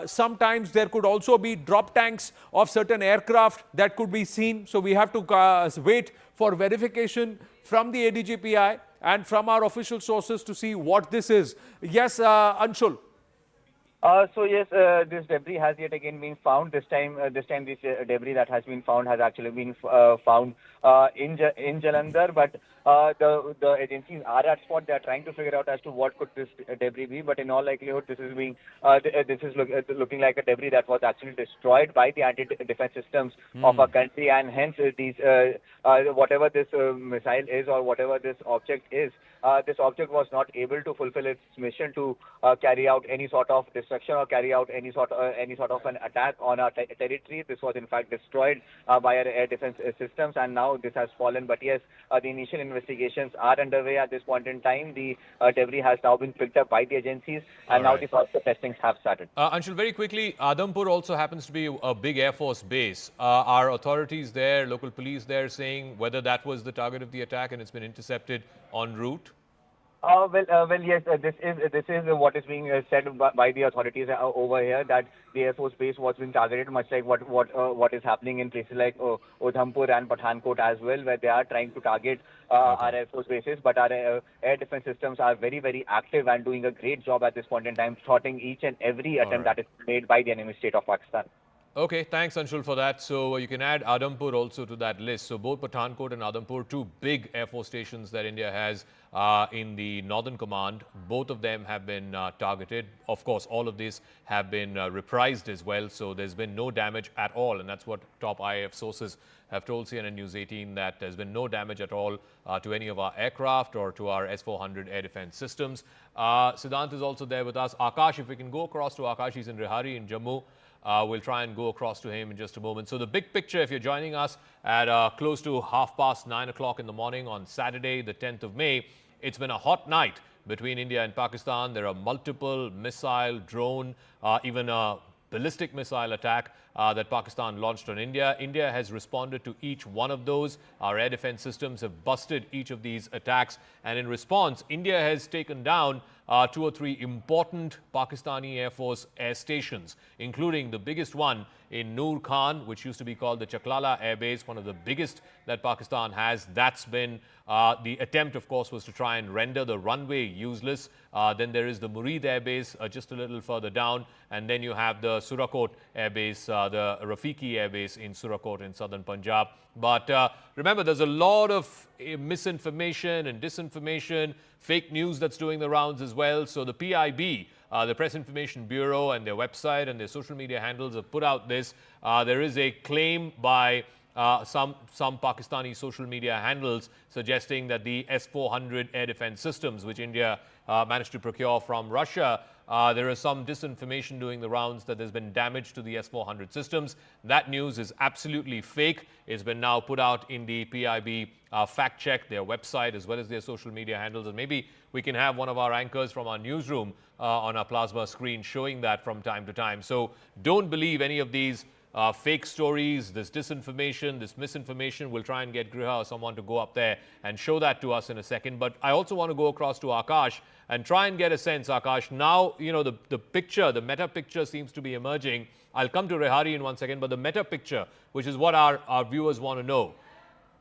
Sometimes there could also be drop tanks of certain aircraft that could be seen. So we have to wait for verification from the ADGPI and from our official sources to see what this is. Yes, Anshul. So yes, this debris has yet again been found. This time this debris that has been found has actually been found in Jalandhar, but the agencies are at spot. They are trying to figure out as to what could this debris be. But in all likelihood, this is looking like a debris that was actually destroyed by the anti-defense systems of our country, and hence these whatever this missile is or whatever this object is. This object was not able to fulfill its mission to carry out any sort of destruction or carry out any sort of an attack on our territory. This was in fact destroyed by our air defense systems, and now this has fallen. But yes, the initial investigations are underway at this point in time. The debris has now been picked up by the agencies, and now the further testings have started. Anshul, very quickly, Adampur also happens to be a big Air Force base. Are authorities there, local police there, saying whether that was the target of the attack and it's been intercepted en route? Well, yes. This is what is being said by the authorities over here, that the Air Force base was being targeted, much like what is happening in places like Udhampur and Pathankot as well, where they are trying to target our Air Force bases. But our air defense systems are very, very active and doing a great job at this point in time, thwarting each and every attempt that is made by the enemy state of Pakistan. Okay, thanks Anshul for that. So you can add Adampur also to that list. So both Pathankot and Adampur, two big Air Force stations that India has in the Northern Command. Both of them have been targeted. Of course, all of these have been reprised as well. So there's been no damage at all. And that's what top IAF sources have told CNN News 18, that there's been no damage at all to any of our aircraft or to our S-400 air defense systems. Siddhant is also there with us. Akash, if we can go across to Akash, he's in Rehari in Jammu. We'll try and go across to him in just a moment. So the big picture, if you're joining us at close to 9:30 o'clock in the morning on Saturday, the 10th of May, it's been a hot night between India and Pakistan. There are multiple missile, drone, even a ballistic missile attack that Pakistan launched on India. India has responded to each one of those. Our air defense systems have busted each of these attacks. And in response, India has taken down 2 or 3 important Pakistani Air Force air stations, including the biggest one in Noor Khan, which used to be called the Chaklala Air Base, one of the biggest that Pakistan has. That's been the attempt, of course, was to try and render the runway useless. Then there is the Murid Air Base just a little further down. And then you have the Surakot Air Base, the Rafiki Air Base in Surakot in southern Punjab. But remember, there's a lot of misinformation and disinformation, fake news that's doing the rounds as well. So the PIB, the Press Information Bureau, and their website and their social media handles have put out this. There is a claim by some Pakistani social media handles suggesting that the S-400 air defense systems, which India managed to procure from Russia. There is some disinformation doing the rounds that there's been damage to the S-400 systems. That news is absolutely fake. It's been now put out in the PIB fact check, their website, as well as their social media handles. And maybe we can have one of our anchors from our newsroom on our plasma screen showing that from time to time. So don't believe any of these fake stories, this disinformation, this misinformation. We'll try and get Griha or someone to go up there and show that to us in a second. But I also want to go across to Akash and try and get a sense, Akash. Now, you know, the picture, the meta picture seems to be emerging. I'll come to Rehari in 1 second, but the meta picture, which is what our viewers want to know.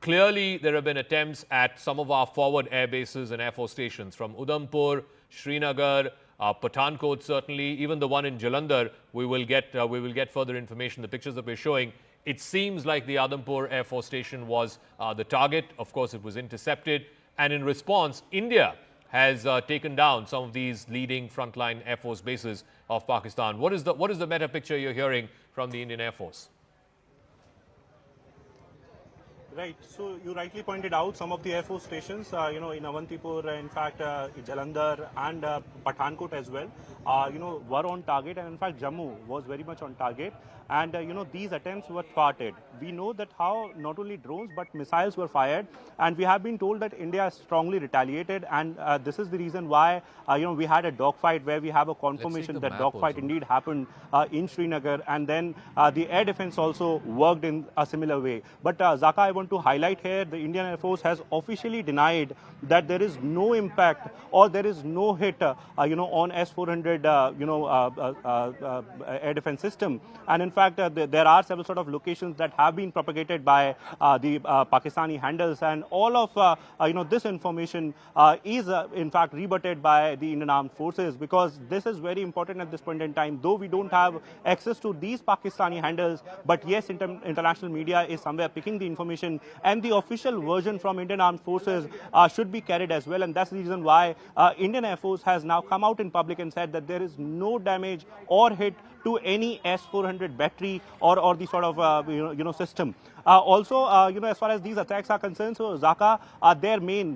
Clearly, there have been attempts at some of our forward air bases and air force stations from Udhampur, Srinagar, Pathankot certainly, even the one in Jalandhar. We will get further information. The pictures that we're showing, it seems like the Udhampur Air Force Station was the target. Of course, it was intercepted, and in response, India has taken down some of these leading frontline Air Force bases of Pakistan. What is the meta picture you're hearing from the Indian Air Force? Right. So you rightly pointed out some of the Air Force stations, in Avantipur, in fact, Jalandhar and Pathankot as well, were on target. And in fact, Jammu was very much on target. And, these attempts were thwarted. We know that how not only drones, but missiles were fired. And we have been told that India strongly retaliated. And this is the reason why, we had a dogfight where we have a confirmation that dogfight indeed happened in Srinagar. And then the air defense also worked in a similar way. But Zaka, I want to highlight here, the Indian Air Force has officially denied that there is no impact or there is no hit, on S-400, air defense system. And in fact, there are several sort of locations that have been propagated by the Pakistani handles, and all of this information is in fact rebutted by the Indian Armed Forces, because this is very important at this point in time. Though we don't have access to these Pakistani handles, but yes, international media is somewhere picking the information, and the official version from Indian Armed Forces should be carried as well. And that's the reason why Indian Air Force has now come out in public and said that there is no damage or hit to any S-400 battery or the sort of system. Also, as far as these attacks are concerned, so Zaka,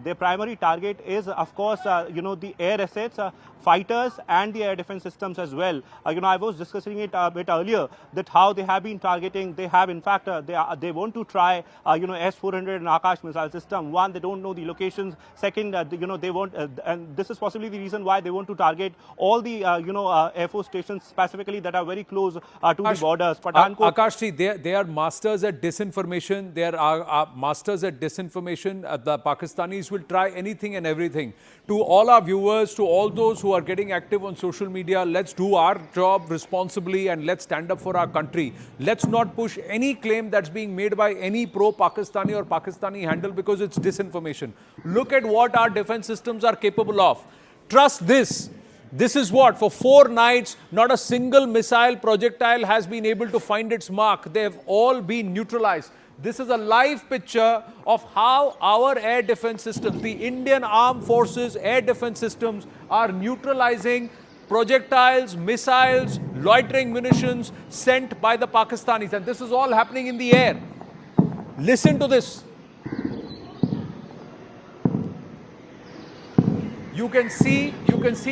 their primary target is, of course, the air assets, fighters, and the air defense systems as well. I was discussing it a bit earlier that how they have been targeting. They have, in fact, they want to try, S-400 and Akash missile system. One, they don't know the locations. Second, they want, and this is possibly the reason why they want to target all the, Air Force stations specifically that are very close to the borders. Akash, they are masters at disinformation. They are masters at disinformation. The Pakistanis will try anything and everything. To all our viewers, to all those who are getting active on social media, let's do our job responsibly and let's stand up for our country. Let's not push any claim that's being made by any pro-Pakistani or Pakistani handle, because it's disinformation. Look at what our defense systems are capable of. Trust this. This is what, for 4 nights, not a single missile projectile has been able to find its mark. They have all been neutralized. This is a live picture of how our air defense systems, the Indian Armed Forces air defense systems, are neutralizing projectiles, missiles, loitering munitions sent by the Pakistanis. And this is all happening in the air. Listen to this. You can see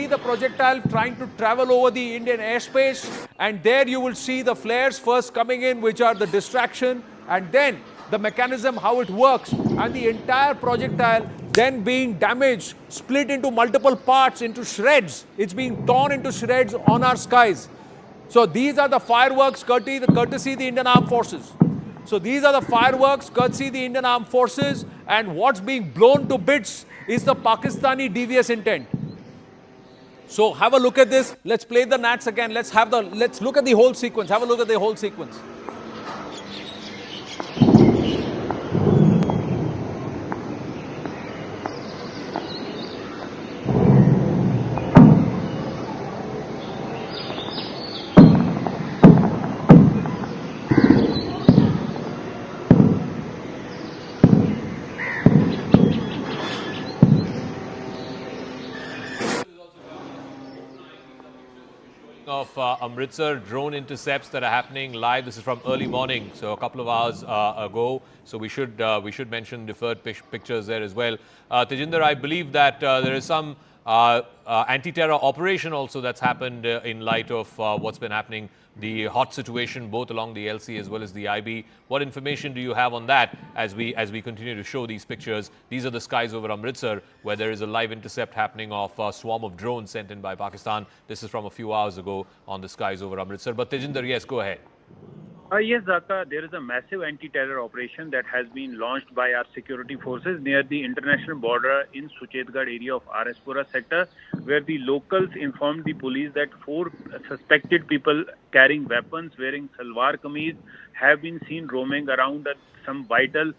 the projectile trying to travel over the Indian airspace, and there you will see the flares first coming in, which are the distraction, and then the mechanism, how it works, and the entire projectile then being damaged, split into multiple parts, into shreds. It's being torn into shreds on our skies. So these are the fireworks courtesy the Indian Armed Forces. So these are the fireworks courtesy the Indian Armed Forces, and what's being blown to bits is the Pakistani devious intent. So have a look at this. Let's play the nats again. Let's look at the whole sequence. Have a look at the whole sequence. Of Amritsar drone intercepts that are happening live. This is from early morning, so a couple of hours ago. So we should mention deferred pictures there as well. Tejinder, I believe that there is some anti-terror operation also that's happened in light of what's been happening, the hot situation both along the LC as well as the IB. What information do you have on that as we continue to show these pictures? These are the skies over Amritsar, where there is a live intercept happening of a swarm of drones sent in by Pakistan. This is from a few hours ago on the skies over Amritsar. But Tejinder, yes, go ahead. Yes, Zaka, there is a massive anti-terror operation that has been launched by our security forces near the international border in Suchetgarh area of Araspura sector, where the locals informed the police that 4 suspected people carrying weapons, wearing salwar kameez, have been seen roaming around some vital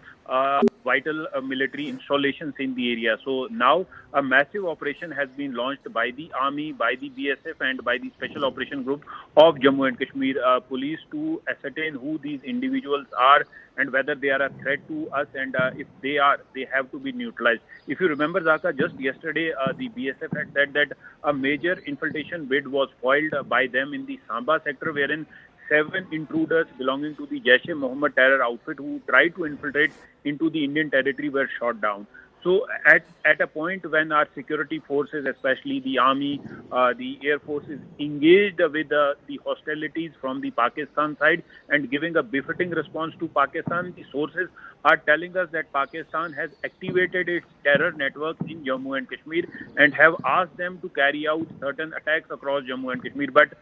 military installations in the area. So now a massive operation has been launched by the army, by the BSF and by the Special Operation Group of Jammu and Kashmir police to ascertain who these individuals are and whether they are a threat to us, and if they are, they have to be neutralized. If you remember, Zaka, just yesterday the BSF had said that a major infiltration bid was foiled by them in the Samba sector, wherein 7 intruders belonging to the Jaish-e-Mohammed terror outfit who tried to infiltrate into the Indian territory were shot down. So at a point when our security forces, especially the army, the air force, is engaged with the hostilities from the Pakistan side and giving a befitting response to Pakistan, the sources are telling us that Pakistan has activated its terror network in Jammu and Kashmir and have asked them to carry out certain attacks across Jammu and Kashmir. But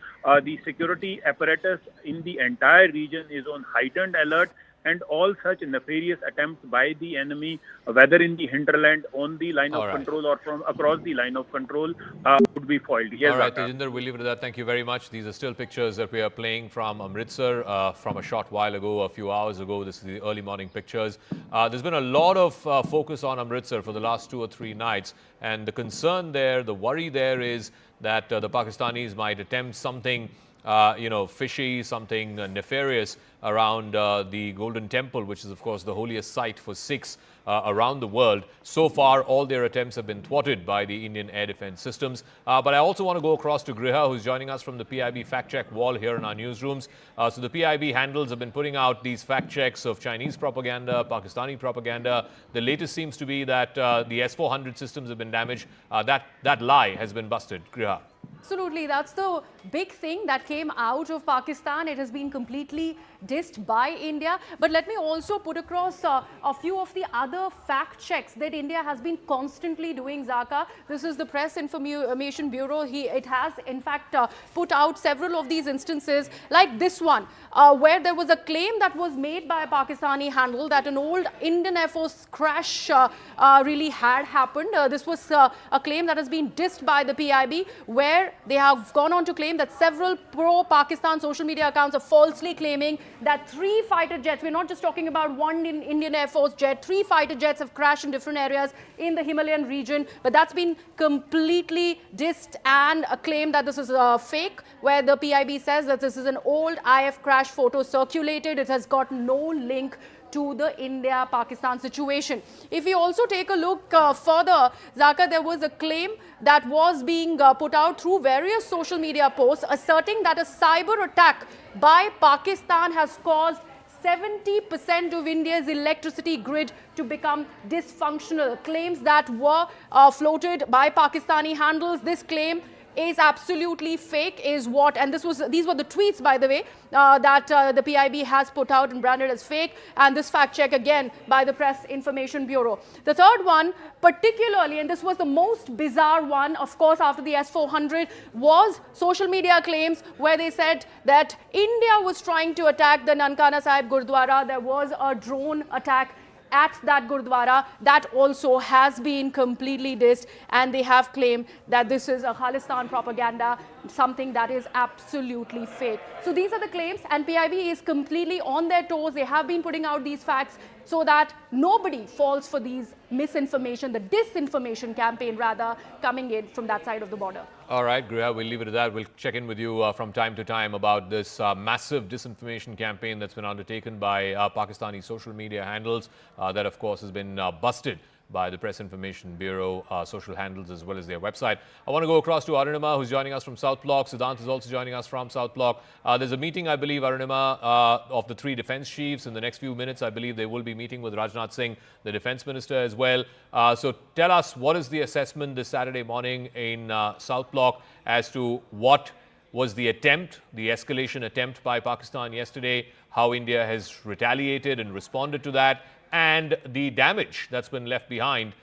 the security apparatus in the entire region is on heightened alert, and all such nefarious attempts by the enemy, whether in the hinterland, on the line of control, or from across the line of control, would be foiled. Yes, all right, Tejinder, we'll leave it at that. Thank you very much. These are still pictures that we are playing from Amritsar from a short while ago, a few hours ago. This is the early morning pictures. There's been a lot of focus on Amritsar for the last 2 or 3 nights. And the concern there, the worry there is that the Pakistanis might attempt something fishy, something nefarious around the Golden Temple, which is, of course, the holiest site for Sikhs around the world. So far, all their attempts have been thwarted by the Indian air defense systems. But I also want to go across to Griha, who's joining us from the PIB fact-check wall here in our newsrooms. So the PIB handles have been putting out these fact-checks of Chinese propaganda, Pakistani propaganda. The latest seems to be that the S-400 systems have been damaged. That lie has been busted. Griha. Absolutely. That's the big thing that came out of Pakistan. It has been completely dissed by India. But let me also put across a few of the other fact checks that India has been constantly doing, Zaka. This is the Press Information Bureau. It has, in fact, put out several of these instances, like this one, where there was a claim that was made by a Pakistani handle that an old Indian Air Force crash really had happened. This was a claim that has been dissed by the PIB, where they have gone on to claim that several pro-Pakistan social media accounts are falsely claiming that 3 fighter jets, we're not just talking about one Indian Air Force jet, 3 fighter jets have crashed in different areas in the Himalayan region. But that's been completely dissed and a claim that this is fake, where the PIB says that this is an old IF crash photo circulated. It has got no link to the India-Pakistan situation. If we also take a look further, Zaka, there was a claim that was being put out through various social media posts asserting that a cyber attack by Pakistan has caused 70% of India's electricity grid to become dysfunctional. Claims that were floated by Pakistani handles. This claim is absolutely fake, is what, and these were the tweets, by the way, that the PIB has put out and branded as fake, and this fact check again by the Press Information Bureau. The third one, particularly, and this was the most bizarre one, of course, after the S-400, was social media claims where they said that India was trying to attack the Nankana Sahib Gurdwara. There was a drone attack at that Gurdwara. That also has been completely dissed, and they have claimed that this is a Khalistan propaganda, something that is absolutely fake. So these are the claims, and PIB is completely on their toes. They have been putting out these facts so that nobody falls for these misinformation, the disinformation campaign rather, coming in from that side of the border. All right, Griha, we'll leave it at that. We'll check in with you from time to time about this massive disinformation campaign that's been undertaken by Pakistani social media handles that, of course, has been busted by the Press Information Bureau social handles as well as their website. I want to go across to Arunima, who's joining us from South Block. Siddhant is also joining us from South Block. There's a meeting, I believe, Arunima, of the three defense chiefs. In the next few minutes, I believe they will be meeting with Rajnath Singh, the defense minister, as well. So tell us, what is the assessment this Saturday morning in South Block as to what was the attempt, the escalation attempt by Pakistan yesterday, how India has retaliated and responded to that, and the damage that's been left behind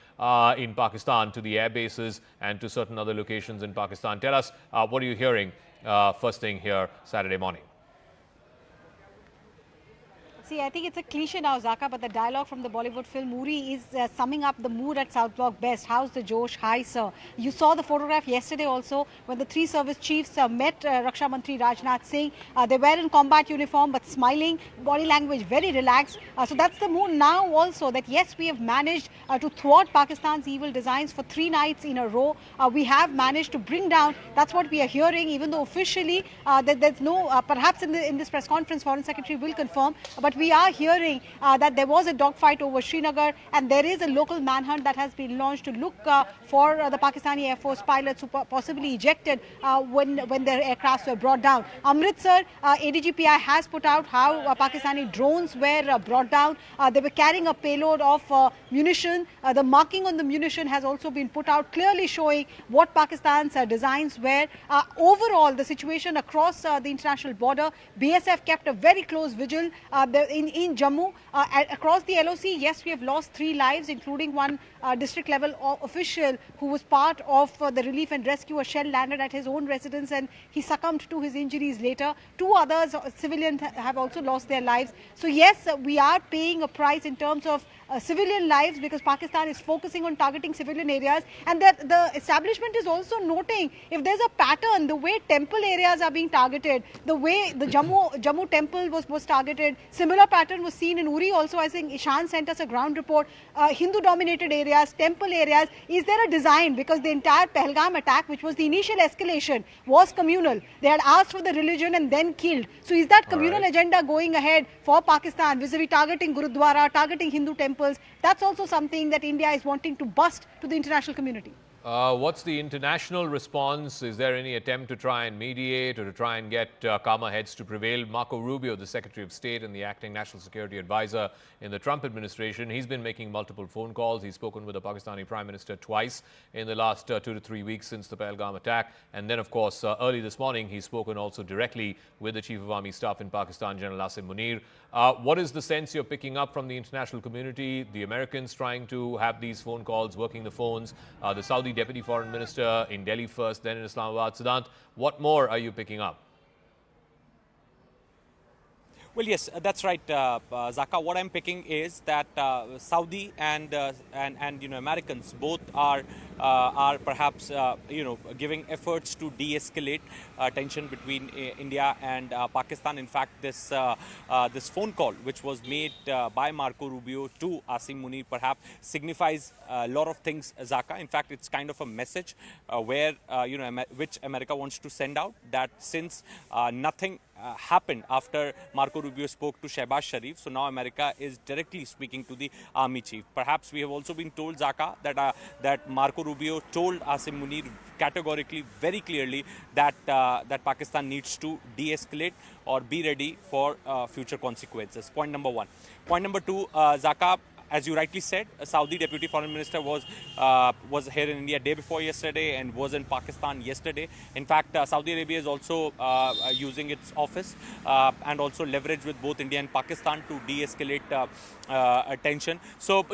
in Pakistan to the air bases and to certain other locations in Pakistan. Tell us, what are you hearing first thing here Saturday morning? See, I think it's a cliche now, Zaka, but the dialogue from the Bollywood film Uri is summing up the mood at South Block best. How's the Josh? Hi, sir. You saw the photograph yesterday also when the three service chiefs met Raksha Mantri Rajnath Singh. They were in combat uniform but smiling, body language very relaxed. So that's the mood now also, that yes, we have managed to thwart Pakistan's evil designs for 3 nights in a row. We have managed to bring down, that's what we are hearing, even though officially there's no, perhaps in this press conference, Foreign Secretary will confirm, but we are hearing that there was a dogfight over Srinagar, and there is a local manhunt that has been launched to look for the Pakistani Air Force pilots who possibly ejected when their aircrafts were brought down. Amritsar, ADGPI has put out how Pakistani drones were brought down. They were carrying a payload of munition. The marking on the munition has also been put out, clearly showing what Pakistan's designs were. Overall, the situation across the international border, BSF kept a very close vigil. In Jammu, across the LOC, yes, we have lost 3 lives, including one district level official who was part of the relief and rescue. A shell landed at his own residence and he succumbed to his injuries later. 2 others, civilians, have also lost their lives. So yes, we are paying a price in terms of civilian lives, because Pakistan is focusing on targeting civilian areas, and that the establishment is also noting if there's a pattern, the way temple areas are being targeted, the way the Jammu temple was targeted. Similar pattern was seen in Uri also. I think Ishan sent us a ground report. Hindu dominated areas, temple areas. Is there a design? Because the entire Pahalgam attack, which was the initial escalation, was communal. They had asked for the religion and then killed. So is that communal agenda going ahead for Pakistan vis-a-vis targeting Gurudwara, targeting Hindu temples? That's also something that India is wanting to bust to the international community. What's the international response? Is there any attempt to try and mediate or to try and get calmer heads to prevail? Marco Rubio, the Secretary of State and the acting National Security Advisor in the Trump administration, he's been making multiple phone calls. He's spoken with the Pakistani Prime Minister twice in the last 2 to 3 weeks since the Pahalgam attack. And then, of course, early this morning, he's spoken also directly with the Chief of Army Staff in Pakistan, General Asim Munir. What is the sense you're picking up from the international community? The Americans trying to have these phone calls, working the phones, the Saudi Deputy Foreign Minister in Delhi first, then in Islamabad. Siddhant, what more are you picking up? Well, yes, that's right, Zaka. What I'm picking is that Saudi and Americans both are perhaps giving efforts to de-escalate tension between India and Pakistan. In fact, this phone call, which was made by Marco Rubio to Asim Munir, perhaps signifies a lot of things, Zaka. In fact, it's kind of a message where which America wants to send out, that since nothing happened after Marco Rubio spoke to Shehbaz Sharif, so now America is directly speaking to the army chief. Perhaps we have also been told, Zaka, that Marco Rubio told Asim Munir categorically, very clearly, that that Pakistan needs to de-escalate or be ready for future consequences. Point number 1. Point number 2, Zaka, as you rightly said, a Saudi Deputy Foreign Minister was here in India day before yesterday and was in Pakistan yesterday. In fact, Saudi Arabia is also using its office and also leverage with both India and Pakistan to de-escalate tension. So,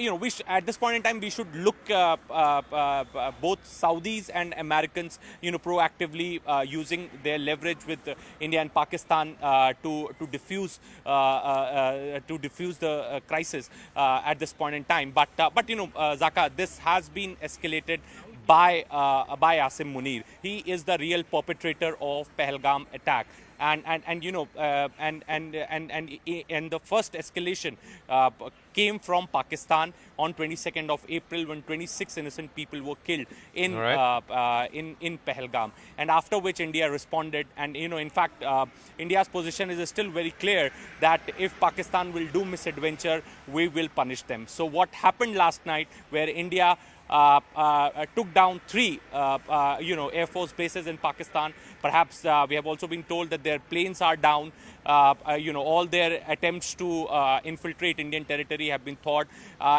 at this point in time, we should look both Saudis and Americans, proactively using their leverage with India and Pakistan to diffuse the crisis at this point in time. But Zaka, this has been escalated by Asim Munir. He is the real perpetrator of Pahalgam attack. and you know and the first escalation came from Pakistan on 22nd of April, when 26 innocent people were killed in in Pahalgam, and after which India responded. And you know, in fact, India's position is still very clear that if Pakistan will do misadventure, we will punish them. So what happened last night, where India took down 3 Air Force bases in Pakistan. Perhaps we have also been told that their planes are down. All their attempts to infiltrate Indian territory have been thought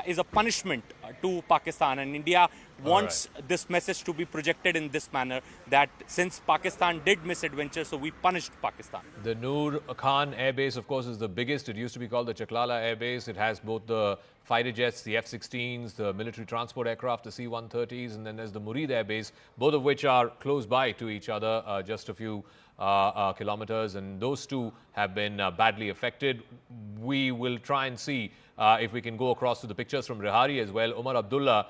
is a punishment to Pakistan, and India wants this message to be projected in this manner, that since Pakistan did misadventure, so we punished Pakistan. The Noor Khan Air Base, of course, is the biggest. It used to be called the Chaklala Air Base. It has both the fighter jets, the F-16s, the military transport aircraft, the C-130s, and then there's the Murid Air Base, both of which are close by to each other, just a few kilometers, and those two have been badly affected. We will try and see if we can go across to the pictures from Rehari as well. Omar Abdullah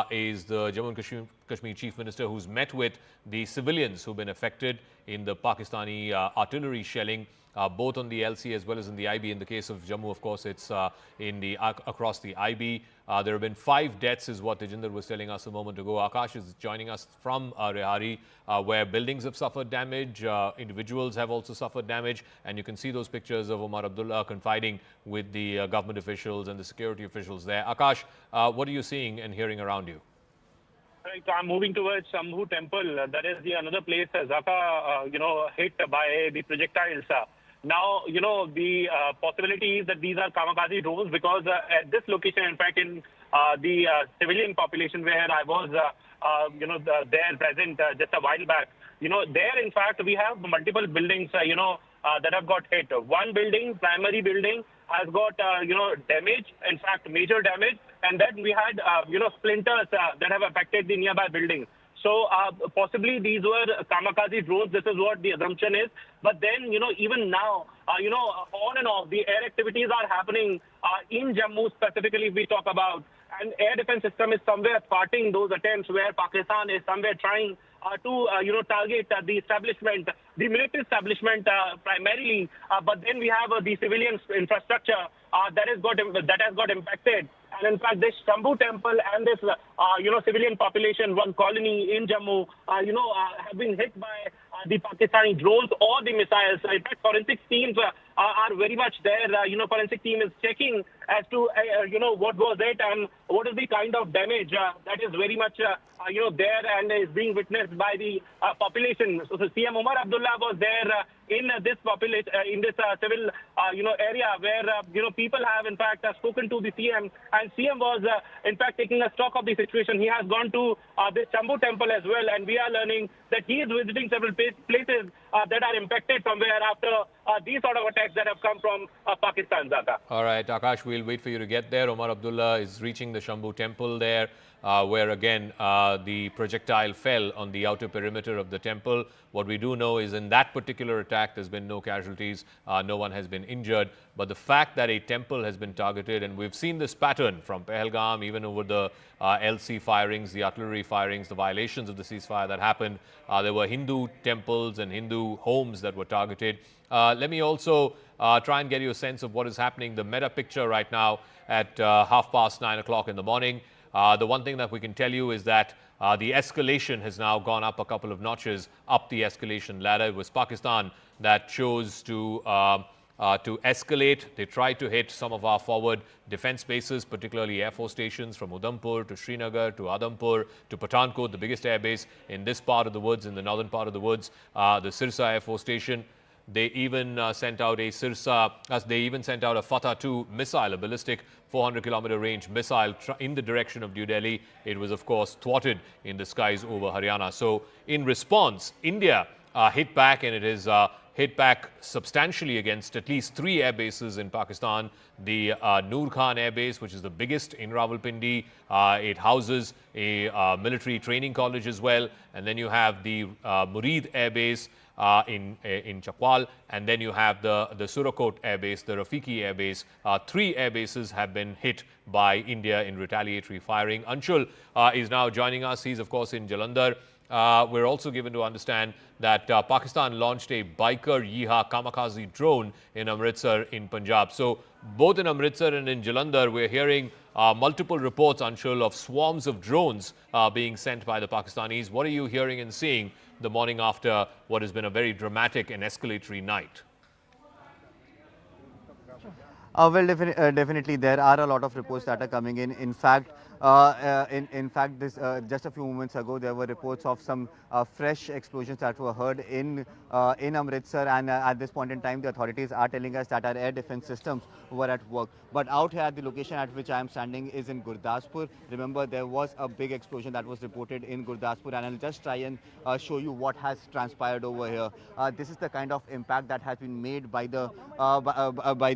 is the Jammu and Kashmir Chief Minister, who's met with the civilians who've been affected in the Pakistani artillery shelling, both on the LC as well as in the IB. In the case of Jammu, of course, it's across the IB. There have been 5 deaths, is what Tejinder was telling us a moment ago. Akash is joining us from Rehari, where buildings have suffered damage, individuals have also suffered damage, and you can see those pictures of Omar Abdullah confiding with the government officials and the security officials there. Akash, what are you seeing and hearing around you? Right, I'm moving towards Shambhu Temple. That is another place, Zaka, hit by the projectiles. Now, the possibility is that these are kamikaze drones, because at this location, in fact, in the civilian population where I was, there present just a while back, there, in fact, we have multiple buildings, that have got hit. One building, primary building, has got, damage, in fact, major damage. And then we had, splinters that have affected the nearby building. So possibly these were kamikaze drones. This is what the assumption is. But then, even now, on and off, the air activities are happening in Jammu specifically, we talk about. And air defense system is somewhere thwarting those attempts, where Pakistan is somewhere trying to, target the establishment, the military establishment primarily. But then we have the civilian infrastructure that has got impacted. And in fact, this Shambhu Temple and this, civilian population, one colony in Jammu, have been hit by the Pakistani drones or the missiles. In fact, forensic teams are very much there. Forensic team is checking as to, what was it and what is the kind of damage that is very much, there and is being witnessed by the population. So CM Omar Abdullah was there in this population, in this civil, area where, people have, in fact, spoken to the CM, and CM was, in fact, taking a stock of the situation. He has gone to this Shambhu Temple as well, and we are learning that he is visiting several places that are impacted somewhere after these sort of attacks that have come from Pakistan, Zaka. All right, Akash, we'll wait for you to get there. Omar Abdullah is reaching the Shambhu Temple there, where again the projectile fell on the outer perimeter of the temple. What we do know is in that particular attack, there's been no casualties, no one has been injured. But the fact that a temple has been targeted, and we've seen this pattern from Pahalgam, even over the LC firings, the artillery firings, the violations of the ceasefire that happened. There were Hindu temples and Hindu homes that were targeted. Let me also try and get you a sense of what is happening. The meta picture right now at 9:30 in the morning. The one thing that we can tell you is that the escalation has now gone up a couple of notches up the escalation ladder. It was Pakistan that chose to escalate. They tried to hit some of our forward defense bases, particularly Air Force stations from Udhampur to Srinagar to Adampur to Pathankot, the biggest air base in this part of the woods, in the northern part of the woods, the Sirsa Air Force Station. They even sent out a Fatah-2 missile, a ballistic 400-kilometer range missile in the direction of New Delhi. It was, of course, thwarted in the skies over Haryana. So, in response, India hit back, and it is hit back substantially against at least 3 air bases in Pakistan. The Noor Khan Air Base, which is the biggest in Rawalpindi, it houses a military training college as well. And then you have the Murid Air Base in Chakwal, and then you have the Surakot Air Base, the Rafiki Air Base. 3 air bases have been hit by India in retaliatory firing. Anshul is now joining us. He's, of course, in Jalandhar. we're also given to understand that Pakistan launched a biker Yeehaw kamikaze drone in Amritsar in Punjab. So both in Amritsar and in Jalandhar, we're hearing multiple reports, Anshul, of swarms of drones being sent by the Pakistanis. What are you hearing and seeing the morning after what has been a very dramatic and escalatory night? Well, definitely there are a lot of reports that are coming in. In fact, this just a few moments ago, there were reports of some fresh explosions that were heard in Amritsar, and at this point in time, the authorities are telling us that our air defense systems were at work. But out here, at the location at which I am standing is in Gurdaspur. Remember, there was a big explosion that was reported in Gurdaspur, and I'll just try and show you what has transpired over here. This is the kind of impact that has been made by the by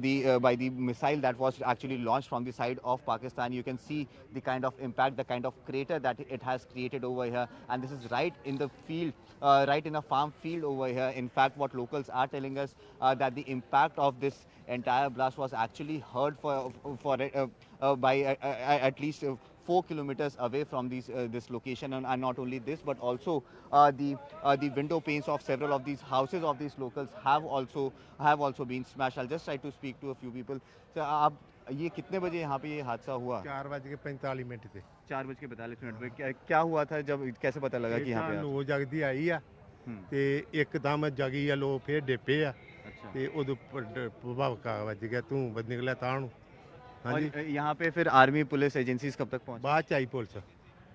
the missile that was actually launched from the side of Pakistan. You can see the kind of impact, the kind of crater that it has created over here, and this is right in the field, right in a farm field over here. In fact, what locals are telling us that the impact of this entire blast was actually heard by at least 4 kilometers away from this location, and not only this, but also the window panes of several of these houses of these locals have also been smashed. I'll just try to speak to a few people. So, आप ये कितने बजे यहाँ पे ये हादसा हुआ? 4:45 थे। 4:45 में क्या हुआ था? जब कैसे पता लगा कि यहाँ पे लो जगदी आई आ ते एकदम जगी आ लो फिर डिपे आ ते उदों भवका वज गया तू बद निकला ताणू। और यहाँ पे फिर आर्मी पुलिस एजेंसीज कब तक पहुंची? बाद च आई पुलिस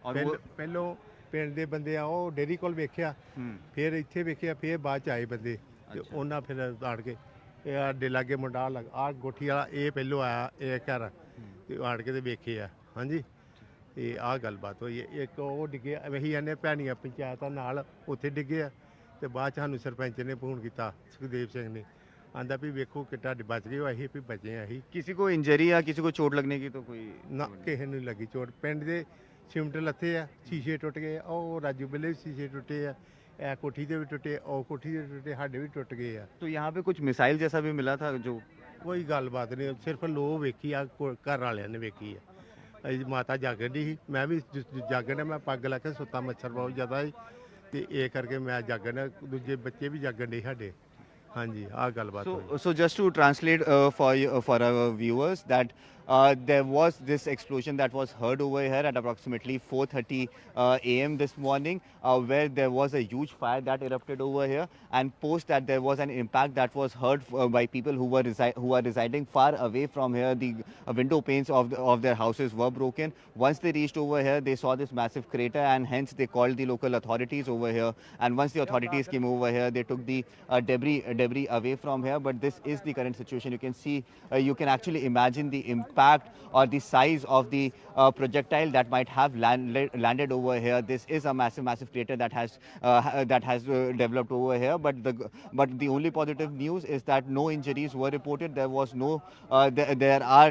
और पहलों पिंड दे बंदे आ ਉਹ ਡੇਰੀ ਕੋਲ ਵੇਖਿਆ ਫਿਰ ਇੱਥੇ ਵੇਖਿਆ ਫਿਰ ਬਾਅਦ ਚ ਆਏ ਬੰਦੇ ਤੇ ਉਹਨਾਂ ਫਿਰ ਆੜ ਕੇ ਇਹ ਆਡੇ ਲਾਗੇ ਮੁੰਡਾ ਆ ਗੋਠੀ ਵਾਲਾ ਇਹ ਪਹਿਲੋਂ ਆਇਆ ਇਹ ਘਰ ਤੇ ਆੜ ਕੇ ਤੇ ਵੇਖਿਆ ਹਾਂਜੀ ਤੇ ਆਹ ਗੱਲਬਾਤ ਹੋਈ ਇੱਕ ਉਹ ਡਿੱਗੇ ਵਹੀ ਇਹਨੇ ਭੈਣੀਆਂ ਪੰਚਾਇਤਾਂ ਨਾਲ ਉੱਥੇ ਡਿੱਗੇ ਆ ਤੇ ਬਾਅਦ ਚ ਸਾਨੂੰ ਸਰਪੰਚ ਨੇ ਫੋਨ ਕੀਤਾ ਸੁਖਦੇਵ ਸਿੰਘ ਨੇ आंदा भी वेखो कि बच गए अं भी बचे अं किसी को इंजरी या किसी को चोट लगने की तो कोई ना किसी नहीं लगी चोट पिंड के सिमट लथे आ शीशे टुट गए और राजू बिले भी शीशे टुटे आ ए कोठी के भी टुटे और कोठी के टुटे साढ़े भी टुट गए आ। तो यहाँ पे कुछ मिसाइल जैसा भी मिला था जो कोई गलबात नहीं सिर्फ लो वेखी आ घर वाले ने वेखी है माता जागन दी ही मैं भी जागन मैं पग ला के सुता मच्छर बहुत ज़्यादा ही तो ये करके मैं जागन दूजे बच्चे भी जागन दी साढ़े हाँ जी आ गलबात। So just to translate for our viewers that there was this explosion that was heard over here at approximately 4:30 a.m. this morning, where there was a huge fire that erupted over here, and post that there was an impact that was heard by people who are residing far away from here. The window panes of their houses were broken. Once they reached over here, they saw this massive crater, and hence they called the local authorities over here. And once the authorities came over here, they took the debris away from here. But this is the current situation. You can see, you can actually imagine the impact or the size of the projectile that might have landed over here. This is a massive crater that has developed over here. But the only positive news is that no injuries were reported. There was no, there are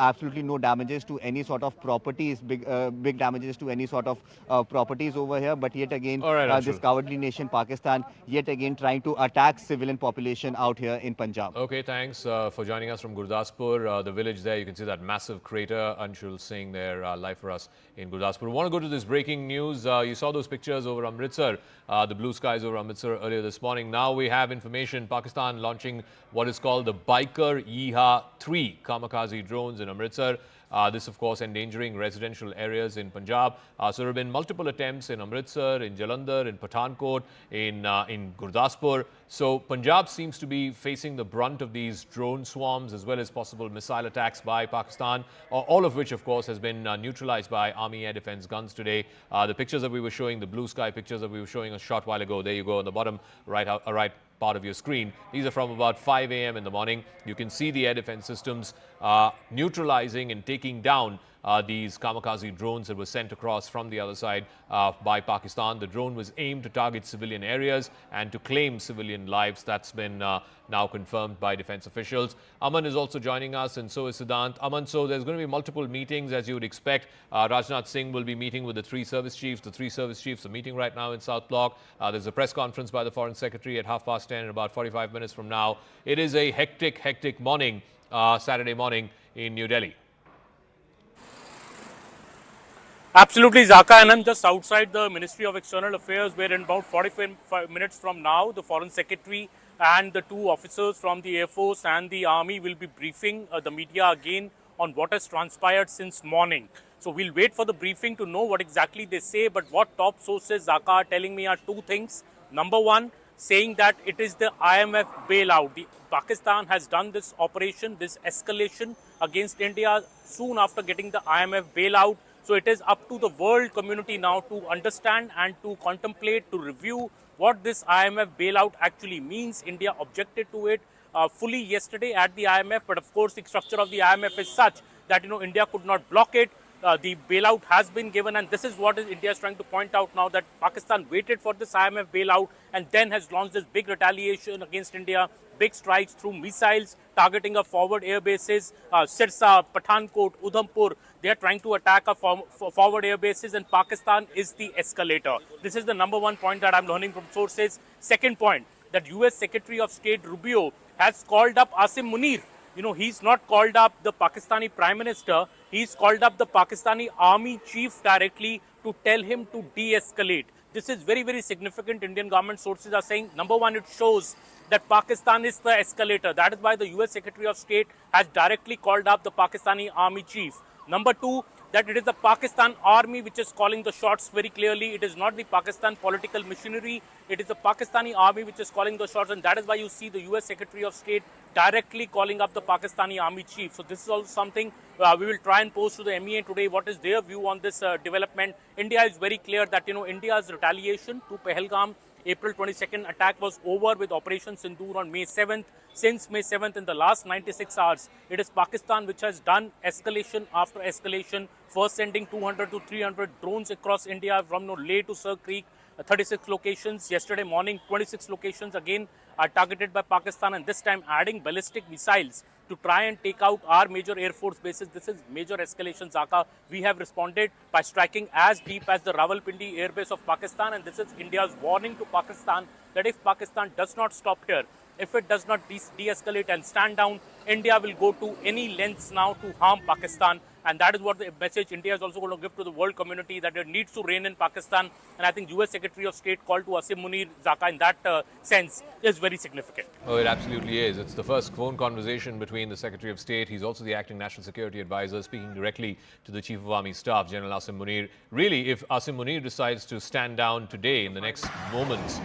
absolutely no damages to any sort of properties, big damages to any sort of properties over here. But yet again, this cowardly nation, Pakistan, yet again trying to attack civilian population out here in Punjab. Okay, thanks for joining us from Gurdaspur, the village there. You can see that massive crater. Anshul Singh there live for us in Gurdaspur. We want to go to this breaking news. You saw those pictures over Amritsar, the blue skies over Amritsar earlier this morning. Now we have information. Pakistan launching what is called the Biker Yeehaw 3 kamikaze drones in Amritsar. This, of course, endangering residential areas in Punjab. So there have been multiple attempts in Amritsar, in Jalandhar, in Pathankot, in Gurdaspur. So Punjab seems to be facing the brunt of these drone swarms as well as possible missile attacks by Pakistan, all of which, of course, has been neutralized by Army air defense guns today. The pictures that we were showing, the blue sky pictures that we were showing a short while ago, there you go on the bottom right part of your screen. These are from about 5 a.m. in the morning. You can see the air defense systems neutralizing and taking down these kamikaze drones that were sent across from the other side by Pakistan. The drone was aimed to target civilian areas and to claim civilian lives. That's been now confirmed by defense officials. Aman is also joining us, and so is Siddhant. Aman, so there's going to be multiple meetings, as you would expect. Rajnath Singh will be meeting with the three service chiefs. The three service chiefs are meeting right now in South Block. There's a press conference by the Foreign Secretary at 10:30 in about 45 minutes from now. It is a hectic morning, Saturday morning in New Delhi. Absolutely, Zaka, and I'm just outside the Ministry of External Affairs, where in about 45 minutes from now, the Foreign Secretary and the two officers from the Air Force and the Army will be briefing the media again on what has transpired since morning. So we'll wait for the briefing to know what exactly they say, but what top sources, Zaka, are telling me are two things. Number one, saying that it is the IMF bailout. Pakistan has done this operation, this escalation against India soon after getting the IMF bailout. So it is up to the world community now to understand and to contemplate, to review what this IMF bailout actually means. India objected to it fully yesterday at the IMF, but of course the structure of the IMF is such that India could not block it. The bailout has been given, and this is what India is trying to point out now, that Pakistan waited for this IMF bailout and then has launched this big retaliation against India, big strikes through missiles targeting our forward air bases, Sirsa, Pathankot, Udhampur. They are trying to attack our forward air bases, and Pakistan is the escalator. This is the number one point that I'm learning from sources. Second point, that US Secretary of State Rubio has called up Asim Munir. He's not called up the Pakistani Prime Minister. He's called up the Pakistani Army Chief directly to tell him to de-escalate. This is very, very significant. Indian government sources are saying, number one, it shows that Pakistan is the escalator. That is why the US Secretary of State has directly called up the Pakistani Army Chief. Number two, that it is the Pakistan Army which is calling the shots very clearly. It is not the Pakistan political machinery. It is the Pakistani Army which is calling the shots, and that is why you see the US Secretary of State directly calling up the Pakistani Army Chief. So this is also something we will try and post to the MEA today. What is their view on this development? India is very clear that India's retaliation to Pahalgam April 22nd attack was over with Operation Sindoor on May 7th. Since May 7th, in the last 96 hours, it is Pakistan which has done escalation after escalation, first sending 200 to 300 drones across India from Leh to Sir Creek, 36 locations. Yesterday morning, 26 locations again are targeted by Pakistan, and this time adding ballistic missiles to try and take out our major Air Force bases. This is major escalation, Zaka. We have responded by striking as deep as the Rawalpindi air base of Pakistan, and this is India's warning to Pakistan that if Pakistan does not stop here, if it does not de-escalate and stand down, India will go to any lengths now to harm Pakistan. And that is what the message India is also going to give to the world community, that it needs to reign in Pakistan. And I think US Secretary of State called to Asim Munir, Zaka, in that sense is very significant. Oh, it absolutely is. It's the first phone conversation between the Secretary of State. He's also the acting National Security Advisor, speaking directly to the Chief of Army Staff, General Asim Munir. Really, if Asim Munir decides to stand down today in the next moments,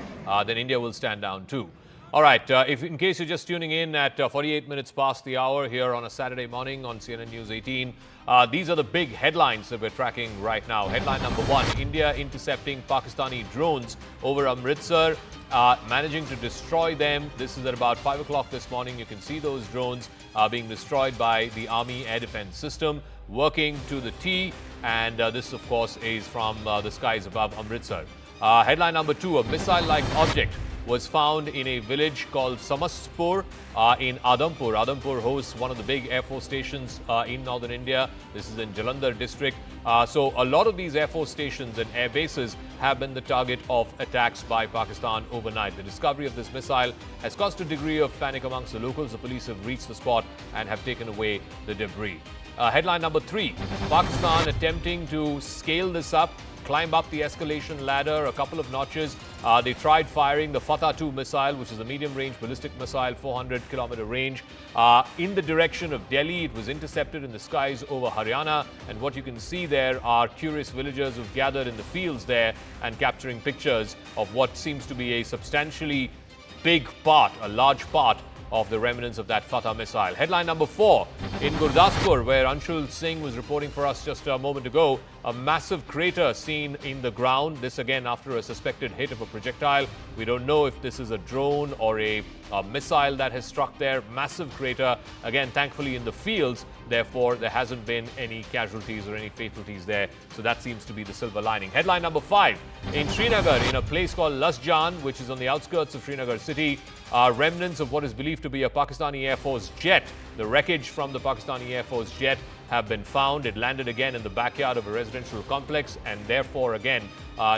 then India will stand down too. All right, in case you're just tuning in at 48 minutes past the hour here on a Saturday morning on CNN News 18, these are the big headlines that we're tracking right now. Headline number one, India intercepting Pakistani drones over Amritsar, managing to destroy them. This is at about 5 o'clock this morning. You can see those drones being destroyed by the Army Air Defense System, working to the T, and this, of course, is from the skies above Amritsar. Headline number two, a missile-like object was found in a village called Samaspur in Udhampur. Udhampur hosts one of the big Air Force stations in northern India. This is in Jalandhar district. So a lot of these Air Force stations and air bases have been the target of attacks by Pakistan overnight. The discovery of this missile has caused a degree of panic amongst the locals. The police have reached the spot and have taken away the debris. Headline number three, Pakistan attempting to scale this up, climb up the escalation ladder a couple of notches. They tried firing the Fatah-2 missile, which is a medium-range ballistic missile, 400-kilometer range, in the direction of Delhi. It was intercepted in the skies over Haryana, and what you can see there are curious villagers who've gathered in the fields there and capturing pictures of what seems to be a substantially big part, a large part of the remnants of that Fatah missile. Headline number four, in Gurdaspur, where Anshul Singh was reporting for us just a moment ago, a massive crater seen in the ground. This again after a suspected hit of a projectile. We don't know if this is a drone or a missile that has struck there. Massive crater, again thankfully in the fields, therefore there hasn't been any casualties or any fatalities there. So that seems to be the silver lining. Headline number five, in Srinagar, in a place called Lasjan, which is on the outskirts of Srinagar city, remnants of what is believed to be a Pakistani Air Force jet. The wreckage from the Pakistani Air Force jet have been found. It landed again in the backyard of a residential complex, and therefore again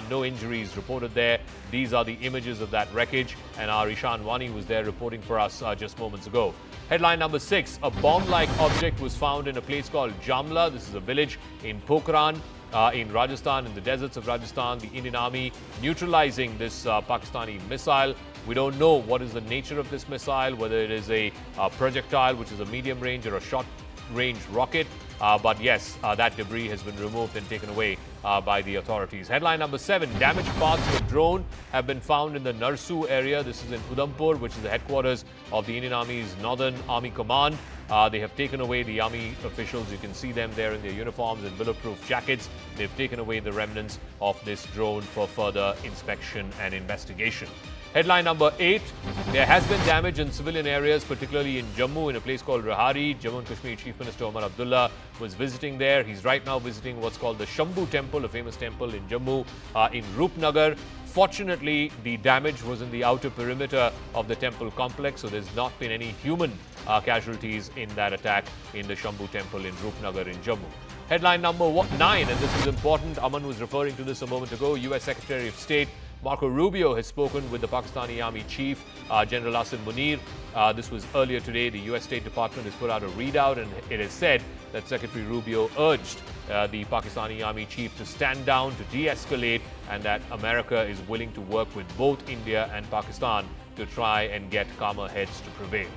no injuries reported there. These are the images of that wreckage, and our Ishan Wani was there reporting for us just moments ago. Headline number six, a bomb-like object was found in a place called Jamla. This is a village in Pokhran. in Rajasthan, in the deserts of Rajasthan, the Indian Army neutralizing this Pakistani missile. We don't know what is the nature of this missile, whether it is a projectile, which is a medium range, or a short range rocket. But yes, that debris has been removed and taken away by the authorities. Headline number 7, damaged parts of a drone have been found in the Narsu area. This is in Udhampur, which is the headquarters of the Indian Army's Northern Army Command. They have taken away the army officials. You can see them there in their uniforms and bulletproof jackets. They've taken away the remnants of this drone for further inspection and investigation. Headline number 8, there has been damage in civilian areas, particularly in Jammu, in a place called Rahari. Jammu and Kashmir Chief Minister Omar Abdullah was visiting there. He's right now visiting what's called the Shambhu Temple, a famous temple in Jammu, in Rupnagar. Fortunately, the damage was in the outer perimeter of the temple complex, so there's not been any human casualties in that attack in the Shambhu Temple in Rupnagar in Jammu. Headline number 9, and this is important, Aman was referring to this a moment ago, US Secretary of State Marco Rubio has spoken with the Pakistani Army Chief, General Asim Munir. This was earlier today. The US State Department has put out a readout, and it has said that Secretary Rubio urged the Pakistani Army Chief to stand down, to de-escalate, and that America is willing to work with both India and Pakistan to try and get calmer heads to prevail.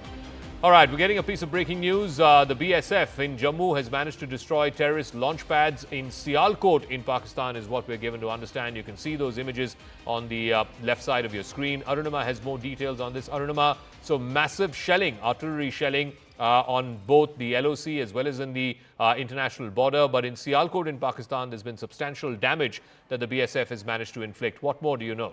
All right, we're getting a piece of breaking news. The BSF in Jammu has managed to destroy terrorist launch pads in Sialkot in Pakistan, is what we're given to understand. You can see those images on the left side of your screen. Arunima has more details on this. Arunima, so massive shelling, artillery shelling on both the LOC as well as in the international border. But in Sialkot in Pakistan, there's been substantial damage that the BSF has managed to inflict. What more do you know?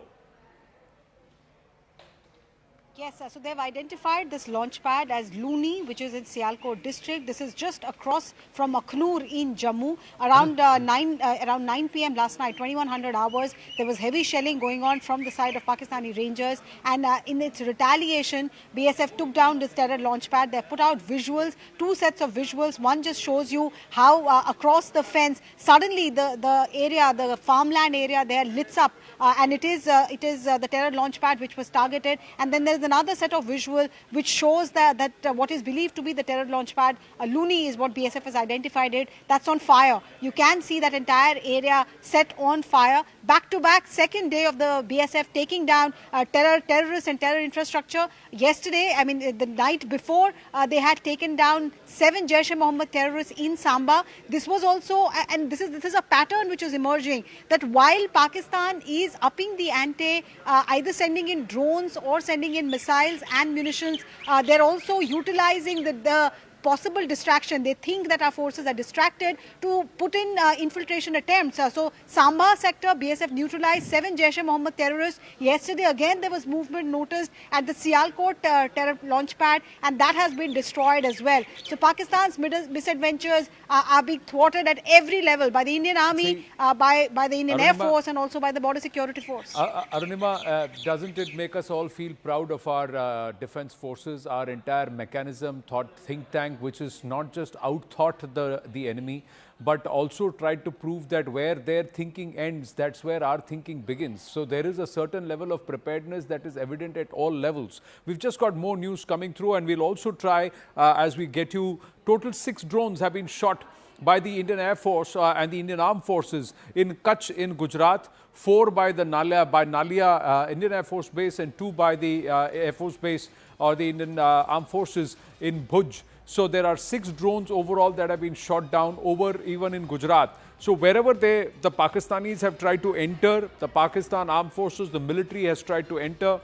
Yes, so they've identified this launch pad as Luni, which is in Sialkot district. This is just across from Akhnur in Jammu. Around 9 p.m. last night, 2100 hours, there was heavy shelling going on from the side of Pakistani Rangers. And in its retaliation, BSF took down this terror launch pad. They put out visuals, 2 sets of visuals. One just shows you how across the fence, suddenly the area, the farmland area there lights up. And it is the terror launch pad which was targeted. And then there's another set of visual which shows that what is believed to be the terror launch pad, Luni is what BSF has identified it, that's on fire. You can see that entire area set on fire. Back to back, second day of the BSF taking down terrorists and terror infrastructure. Yesterday, I mean the night before, they had taken down 7 Jaish-e-Mohammed terrorists in Samba. This was also, and this is a pattern which is emerging, that while Pakistan is upping the ante, either sending in drones or sending in missiles and munitions, they're also utilizing the possible distraction. They think that our forces are distracted to put in infiltration attempts. So Samba sector, BSF neutralized 7 Jaish-e-Mohammed terrorists. Yesterday again there was movement noticed at the Sialkot terror launch pad, and that has been destroyed as well. So Pakistan's misadventures are being thwarted at every level by the Indian Army, by the Indian Air Force, and also by the Border Security Force. Arunima, doesn't it make us all feel proud of our defense forces, our entire mechanism, think tank, which is not just out-thought the enemy, but also tried to prove that where their thinking ends, that's where our thinking begins. So there is a certain level of preparedness that is evident at all levels. We've just got more news coming through, and we'll also try, as we get you, total 6 drones have been shot by the Indian Air Force and the Indian Armed Forces in Kutch in Gujarat, 4 by the Nalia Indian Air Force Base, and 2 by the Air Force Base or the Indian Armed Forces in Bhuj. So there are 6 drones overall that have been shot down over even in Gujarat. So wherever the Pakistanis have tried to enter, the Pakistan Armed Forces, the military has tried to enter,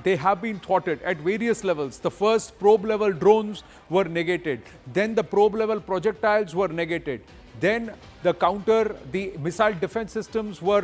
they have been thwarted at various levels. The first probe level drones were negated. Then the probe level projectiles were negated. Then the missile defense systems were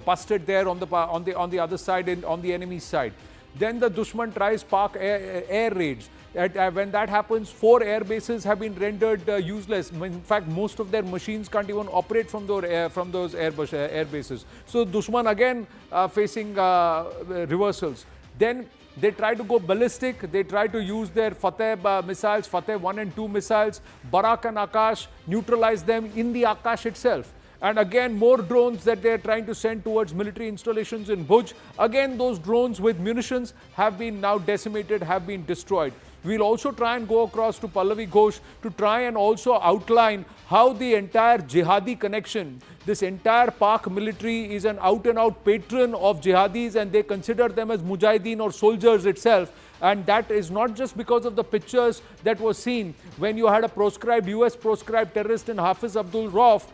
busted there on the other side, on the enemy side. Then the Dushman tries park air raids. When that happens, 4 air bases have been rendered useless. In fact, most of their machines can't even operate from those air bases. So Dushman again facing reversals. Then they try to go ballistic. They try to use their Fateh missiles, Fateh 1 and 2 missiles, Barak and Akash, neutralize them in the Akash itself. And again, more drones that they're trying to send towards military installations in Bhuj. Again, those drones with munitions have been now decimated, have been destroyed. We'll also try and go across to Pallavi Ghosh to try and also outline how the entire jihadi connection, this entire Pak military is an out-and-out patron of jihadis, and they consider them as mujahideen or soldiers itself. And that is not just because of the pictures that were seen when you had a proscribed, US proscribed terrorist in Hafiz Abdul Rauf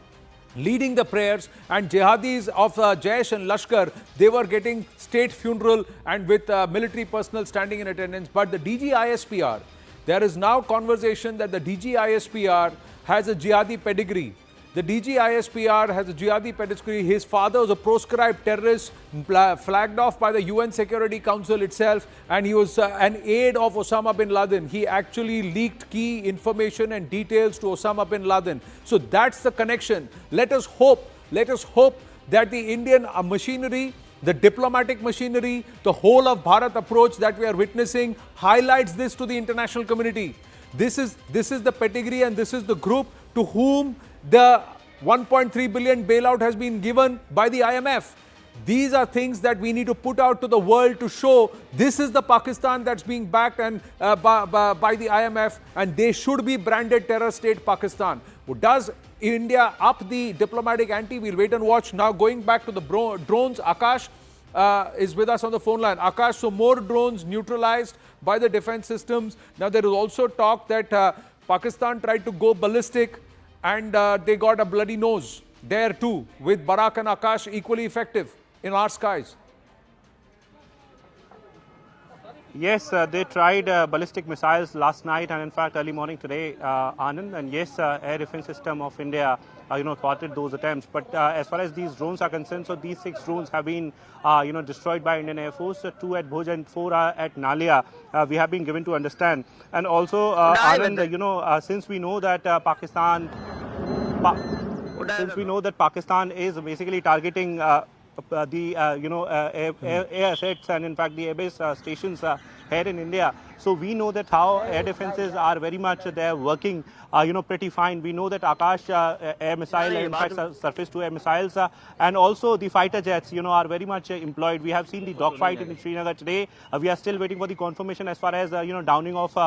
leading the prayers, and jihadis of Jaish and Lashkar, they were getting state funeral and with military personnel standing in attendance. But the DGISPR, there is now conversation that the DGISPR has a jihadi pedigree. The DGISPR has a jihadi pedigree. His father was a proscribed terrorist, flagged off by the UN Security Council itself, and he was an aide of Osama bin Laden. He actually leaked key information and details to Osama bin Laden. So that's the connection. Let us hope that the Indian machinery, the diplomatic machinery, the whole of Bharat approach that we are witnessing highlights this to the international community. This is the pedigree, and this is the group to whom the 1.3 billion bailout has been given by the IMF. These are things that we need to put out to the world to show this is the Pakistan that's being backed and by the IMF, and they should be branded terror state Pakistan. Does India up the diplomatic ante? We'll wait and watch. Now going back to the drones, Akash is with us on the phone line. Akash, so more drones neutralized by the defense systems. Now there is also talk that Pakistan tried to go ballistic, and they got a bloody nose there too, with Barak and Akash equally effective in our skies. Yes, they tried ballistic missiles last night and in fact early morning today, Anand. And yes, air defense system of India, thwarted those attempts. But as far as these drones are concerned, so these 6 drones have been, destroyed by Indian Air Force. 2 at Bhuj and 4 at Nalia. We have been given to understand. And also, Anand, since we know that Pakistan is basically targeting the air assets and in fact the airbase stations here in India. So we know that how air defenses are very much they're working pretty fine. We know that Akash air missile, in fact surface to air missiles and also the fighter jets are very much employed. We have seen the dogfight in Srinagar today. We are still waiting for the confirmation as far as downing of 2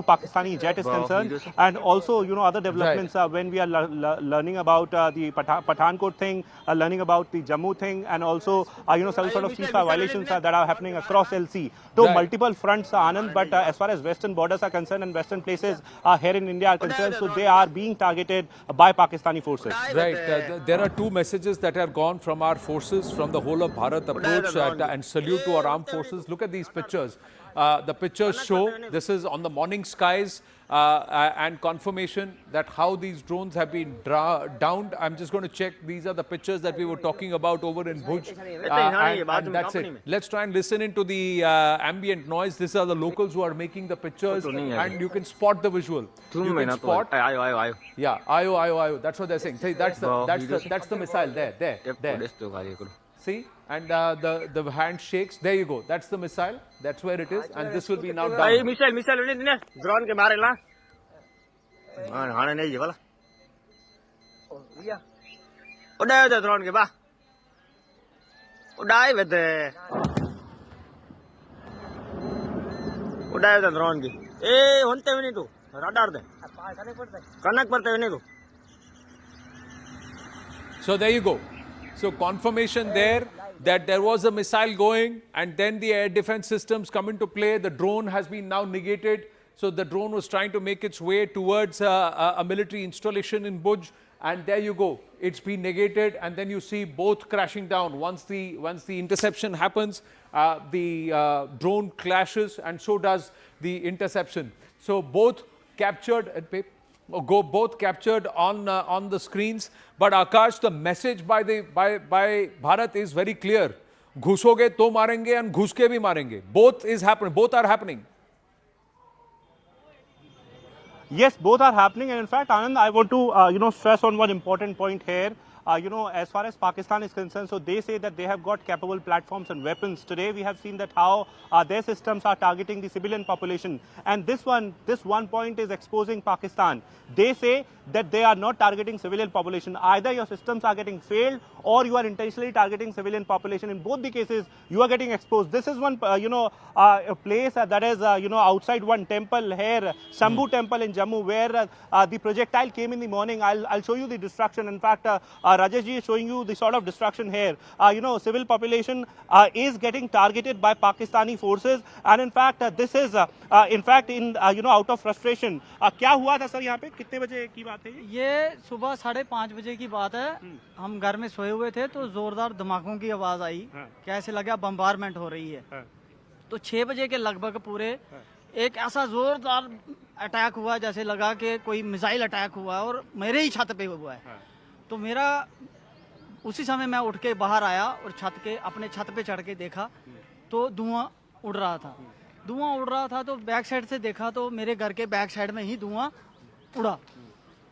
Pakistani jet is concerned, and also other developments when we are learning about the Pathankot thing, learning about the Jammu thing, and also some sort of ceasefire violations that are happening across LC. So multiple fronts, Anand, but as far as western borders are concerned and western places here in India are concerned, so they are being targeted by Pakistani forces. Right. There are 2 messages that are gone from our forces, from the whole of Bharat approach, and salute to our armed forces. Look at these pictures. The pictures show this is on the morning skies and confirmation that how these drones have been downed. I'm just going to check. These are the pictures that we were talking about over in Bhuj. And that's it. Let's try and listen into the ambient noise. These are the locals who are making the pictures, and you can spot the visual. You can spot. Yeah, ayo. That's what they're saying. See, that's the missile there. See, and the hand shakes. There you go. That's the missile. That's where it is, and this will be now down. Missile drone ke mare la. Hane nahi wala. Uday the drone ke ba. Uday with the. Uday the drone ke. Honte bhi nahi tu. Radar de. Kanak parte bhi nahi tu. So there you go. So confirmation there that there was a missile going, and then the air defense systems come into play. The drone has been now negated. So the drone was trying to make its way towards a military installation in Bhuj, and there you go. It's been negated, and then you see both crashing down. Once the interception happens, the drone clashes, and so does the interception. So both captured. Both captured on the screens. But Akash, the message by Bharat is very clear. Ghusoge to marenge and ghuske bhi marenge. Both are happening. Yes, both are happening, and in fact, Anand, I want to stress on one important point here. as far as Pakistan is concerned, so they say that they have got capable platforms and weapons. Today we have seen that how their systems are targeting the civilian population, and this one point is exposing Pakistan. They say that they are not targeting civilian population. Either your systems are getting failed or you are intentionally targeting civilian population. In both the cases, you are getting exposed. This is one, a place that is, outside one temple here, Shambhu temple in Jammu, where the projectile came in the morning. I'll show you the destruction. In fact, Rajesh ji is showing you the sort of destruction here. Civil population is getting targeted by Pakistani forces, and in fact, this is, out of frustration. क्या हुआ था sir यहाँ पे? कितने बजे की बात है ये? सुबह 5:30 बजे की बात है। हम घर में सोए हुए थे तो जोरदार धमाकों की आवाज आई। कैसे लगा बम्बारमेंट हो रही है। तो 6 बजे के लगभग पूरे एक ऐसा जोरदार अटैक हुआ जैसे लगा कि कोई मिसाइल अटैक हुआ और मेरे ही छत पे हुआ है। तो मेरा उसी समय मैं उठ के बाहर आया और अपने छत पे चढ़ के देखा तो धुआं उड़ रहा था। तो बैक साइड से देखा तो मेरे घर के बैक साइड में ही धुआं उड़ा।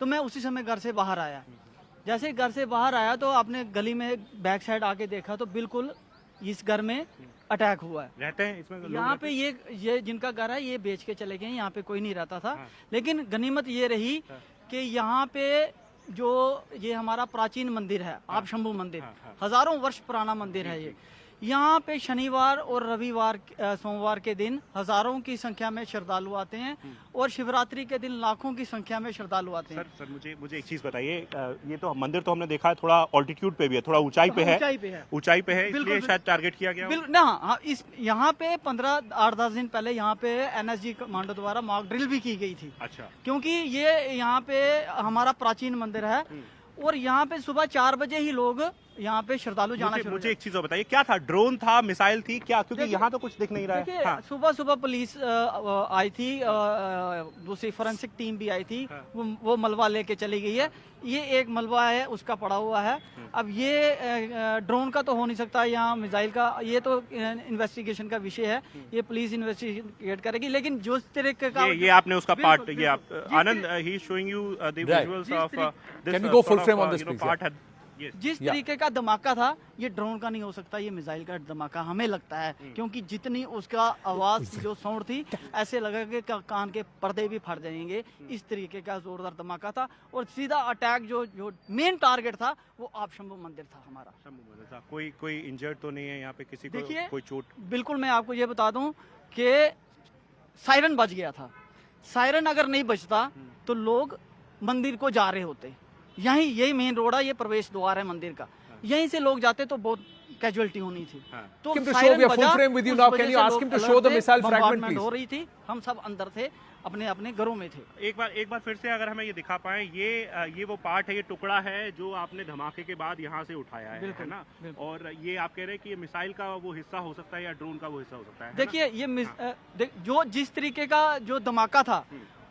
तो मैं उसी समय घर से बाहर आया। जैसे घर से बाहर आया तो अपने गली में बैक साइड आके देखा तो बिल्कुल इस घर में अटैक हुआ है। रहते हैं इसमें यहाँ पे ये जिनका घर है ये बेच के चले गए। यहाँ पे कोई नहीं रहता था। लेकिन गनीमत ये रही कि यहाँ पे जो ये हमारा प्राचीन मंदिर है, आप शंभू मंदिर, हजारों वर्ष पुराना मंदिर है ये। यहाँ पे शनिवार और रविवार सोमवार के दिन हजारों की संख्या में श्रद्धालु आते हैं और शिवरात्रि के दिन लाखों की संख्या में श्रद्धालु आते हैं। सर मुझे एक चीज बताइए, ये तो मंदिर तो हमने देखा है थोड़ा ऑल्टीट्यूड पे भी है, थोड़ा ऊंचाई पे है, इसलिए शायद टारगेट किया गया। इस यहाँ पे 8-10 दिन पहले यहाँ पे NSG कमांडो द्वारा मॉक ड्रिल भी की गई थी। अच्छा। क्योंकि ये यहाँ पे हमारा प्राचीन मंदिर है और यहाँ पे सुबह 4 बजे ही लोग यहाँ पे श्रद्धालु जाना शुरू। मुझे एक चीज और बताइए, क्या था? ड्रोन था, मिसाइल थी क्या? क्योंकि यहाँ तो कुछ दिख नहीं रहा है। सुबह पुलिस आई थी, दूसरी फोरेंसिक टीम भी आई थी। वो मलबा लेके चली गई है। ये एक मलबा है उसका पड़ा हुआ है। अब ये ड्रोन का तो हो नहीं सकता, यहाँ मिसाइल का, ये तो इन्वेस्टिगेशन का विषय है। ये पुलिस इन्वेस्टिगेट करेगी। लेकिन जो तरीके का ये आपने उसका पार्ट, ये आप Anand he is showing you the visuals of this. Can we go full frame on this please? जिस तरीके का धमाका था ये ड्रोन का नहीं हो सकता, ये मिसाइल का धमाका हमें लगता है। क्योंकि जितनी उसका आवाज जो साउंड थी ऐसे लगा कि कान के पर्दे भी फट जाएंगे। इस तरीके का जोरदार धमाका था और सीधा अटैक जो मेन टारगेट था वो आप शंभू मंदिर था हमारा। शंभू मंदिर था। कोई इंजर्ड तो नहीं है यहाँ पे? किसी को कोई चोट? बिल्कुल, मैं आपको ये बता दूं कि सायरन बज गया था। सायरन अगर नहीं बजता तो लोग मंदिर को जा रहे होते। यही मेन रोड है, ये प्रवेश द्वार है मंदिर का। यहीं से लोग जाते तो बहुत कैजुअलिटी होनी थी। तो सायरन बजा, हो रही थी, हम सब अंदर थे, अपने अपने घरों में थे। एक बार फिर से अगर हमें ये दिखा पाए, ये वो पार्ट है, ये टुकड़ा है जो आपने धमाके के बाद यहाँ से उठाया है ना? और ये आप कह रहे हैं कि ये मिसाइल का वो हिस्सा हो सकता है या ड्रोन का वो हिस्सा हो सकता है? देखिए ये जो जिस तरीके का जो धमाका था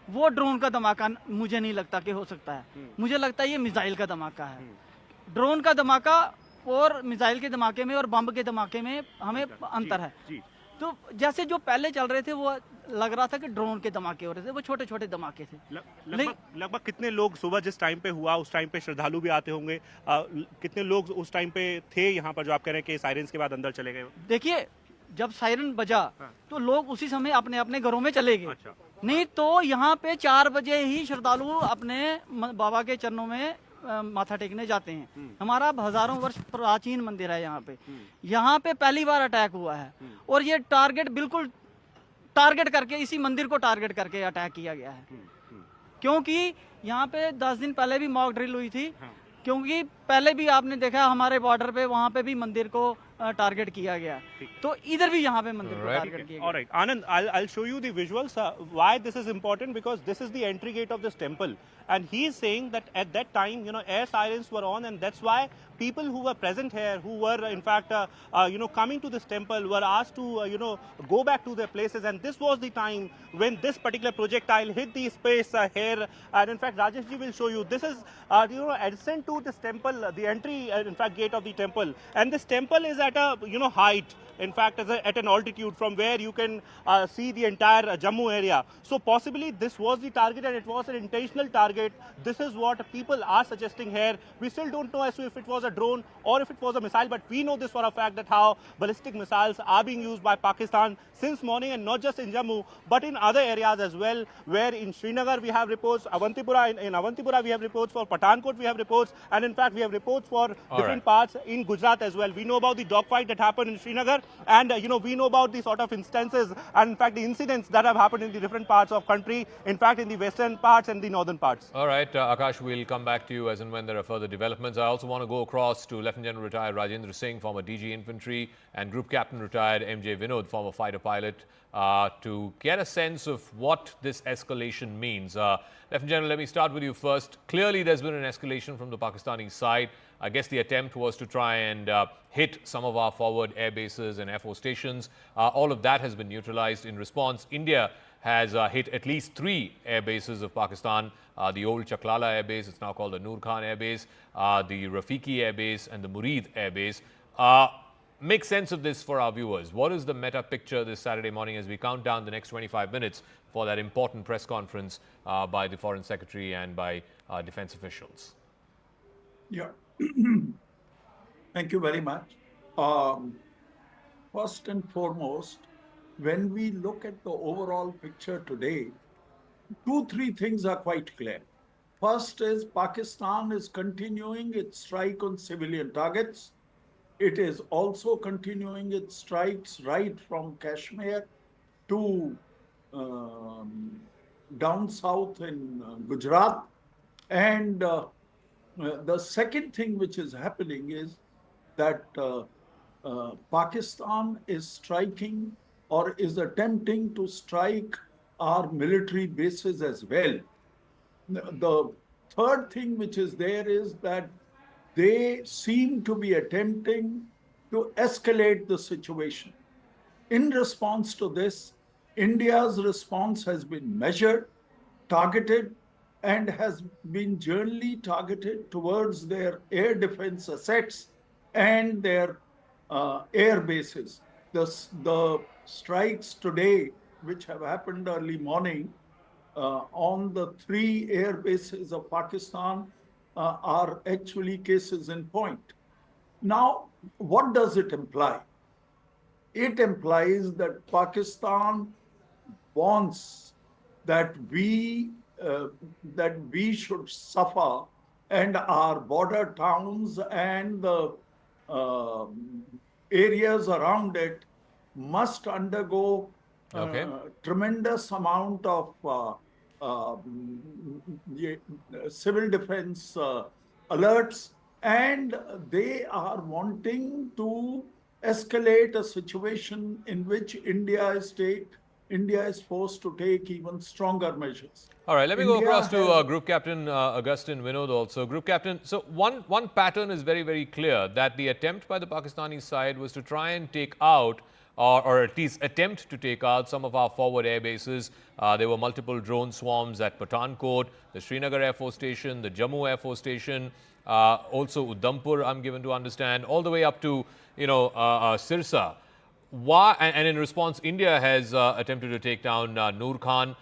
वो ड्रोन का धमाका मुझे नहीं लगता कि हो सकता है। मुझे लगता है ये मिसाइल का धमाका है। ड्रोन का धमाका और मिसाइल के धमाके में और बम के धमाके में हमें अंतर है। तो जैसे जो पहले चल रहे थे वो लग रहा था कि ड्रोन के धमाके हो रहे थे, वो छोटे छोटे धमाके थे। लगभग कितने लोग सुबह जिस टाइम पे हुआ उस टाइम पे श्रद्धालु भी आते होंगे, कितने लोग उस टाइम पे थे यहाँ पर जो आप कह रहे हैं कि साइरेंस के बाद अंदर चले गए? देखिए जब सायरन बजा तो लोग उसी समय अपने अपने घरों में चले गए। नहीं तो यहाँ पे 4 बजे ही श्रद्धालु अपने बाबा के चरणों में माथा टेकने जाते हैं। हमारा हजारों वर्ष प्राचीन मंदिर है यहाँ पे। यहाँ पे पहली बार अटैक हुआ है और ये बिल्कुल टारगेट करके, इसी मंदिर को टारगेट करके अटैक किया गया है। क्योंकि यहाँ पे 10 दिन पहले भी मॉक ड्रिल हुई थी। क्योंकि पहले भी आपने देखा हमारे बॉर्डर पे वहाँ पे भी मंदिर को टारगेट किया गया, तो इधर भी यहाँ पे मंदिर को टारगेट किया गया। All right, Anand, I'll show you the visuals. Why this is important? Because this is the entry gate of this temple, and he is saying that at that time, air sirens were on, and that's why people who were present here, who were in fact, coming to this temple, were asked to, go back to their places, and this was the time when this particular projectile hit the space here, and in fact, Rajesh ji will show you. This is, adjacent to this temple, the entry, in fact, gate of the temple, and this temple is at a, height in fact, at an altitude from where you can see the entire Jammu area. So possibly this was the target and it was an intentional target. This is what people are suggesting here. We still don't know as to if it was a drone or if it was a missile, but we know this for a fact that how ballistic missiles are being used by Pakistan since morning, and not just in Jammu, but in other areas as well, where in Srinagar we have reports, in Avantipura we have reports, for Pathankot we have reports, and in fact we have reports for different parts in Gujarat as well. We know about the dogfight that happened in Srinagar, and we know about the sort of instances and in fact the incidents that have happened in the different parts of country, in fact in the western parts and the northern parts. All right, Akash, we'll come back to you as and when there are further developments. I also want to go across to Lieutenant General retired Rajendra Singh, former DG Infantry, and Group Captain retired MJ Vinod, former fighter pilot, to get a sense of what this escalation means. Lieutenant General, let me start with you first. Clearly, there's been an escalation from the Pakistani side. I guess the attempt was to try and hit some of our forward air bases and Air Force stations. All of that has been neutralized. In response, India has hit at least 3 air bases of Pakistan. The old Chaklala Air Base, it's now called the Noor Khan Air Base, the Rafiki Air Base and the Murid Air Base. Make sense of this for our viewers. What is the meta picture this Saturday morning as we count down the next 25 minutes for that important press conference by the Foreign Secretary and by defense officials? Yeah. Thank you very much. First and foremost, when we look at the overall picture today, 2-3 things are quite clear. First is Pakistan is continuing its strike on civilian targets. It is also continuing its strikes right from Kashmir to down south in Gujarat. And the second thing which is happening is that Pakistan is striking or is attempting to strike our military bases as well. The third thing which is there is that they seem to be attempting to escalate the situation. In response to this, India's response has been measured, targeted, and has been generally targeted towards their air defense assets and their air bases. The strikes today, which have happened early morning on the 3 air bases of Pakistan, are actually cases in point. Now, what does it imply? It implies that Pakistan wants that we should suffer, and our border towns and the areas around it must undergo tremendous amount of civil defense alerts, and they are wanting to escalate a situation in which India is forced to take even stronger measures. All right, let me go across to Group Captain Augustin Vinod also. Group Captain, so one pattern is very, very clear, that the attempt by the Pakistani side was to try and take out or at least attempt to take out some of our forward air bases. There were multiple drone swarms at Pathankot, the Srinagar Air Force Station, the Jammu Air Force Station, also Udhampur, I'm given to understand, all the way up to, Sirsa. Why? And in response, India has attempted to take down Noor Khan,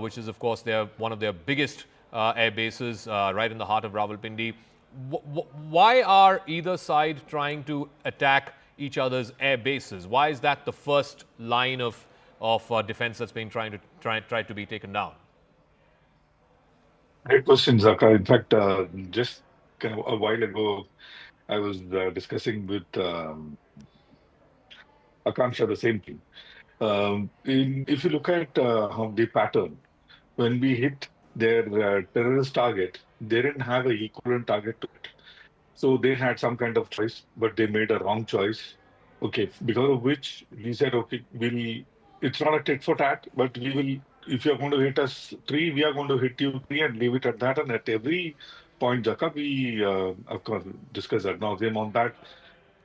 which is, of course, one of their biggest air bases right in the heart of Rawalpindi. Why are either side trying to attack each other's air bases? Why is that the first line of defense that's being tried to be taken down? Great question, Zaka. In fact, just a while ago, I was discussing with Akansha the same thing. If you look at how the pattern, when we hit their terrorist target, they didn't have an equivalent target to it. So they had some kind of choice, but they made a wrong choice. Okay, because of which we said, okay, it's not a tit for tat, but we will, if you're going to hit us 3, we are going to hit you 3 and leave it at that. And at every point, Jaka, we, of course, discussed ad nauseum on that.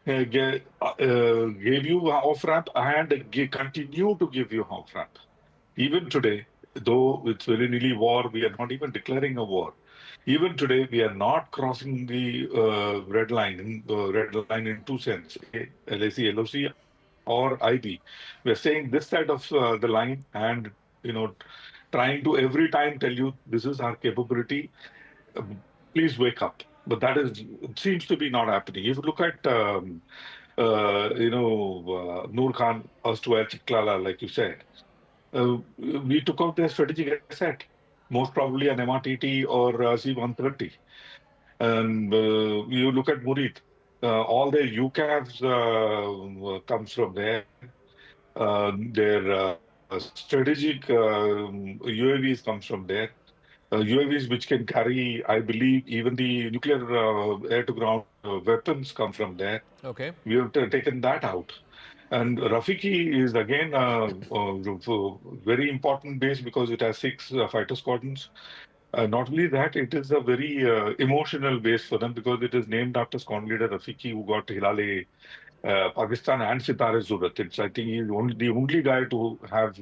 Gave you off ramp and continue to give you off ramp. Even today, though it's very nearly war, we are not even declaring a war. Even today, we are not crossing the red line in 2 cents. Okay? LAC, LOC or IB. We're saying this side of the line and, trying to every time tell you this is our capability. Please wake up. But that it seems to be not happening. If you look at, Noor Khan, erstwhile Chiklala, like you said, we took out their strategic asset, most probably an MRTT or C-130. And you look at Murid, all their UCAVs comes from there. Their strategic UAVs comes from there. UAVs which can carry, I believe, even the nuclear air-to-ground weapons come from there. Okay. We have taken that out. And Rafiki is again a very important base because it has 6 fighter squadrons. Not only that, it is a very emotional base for them because it is named after squadron leader Rafiki, who got Hilale Pakistan and Sitare Surat. I think he's the only guy to have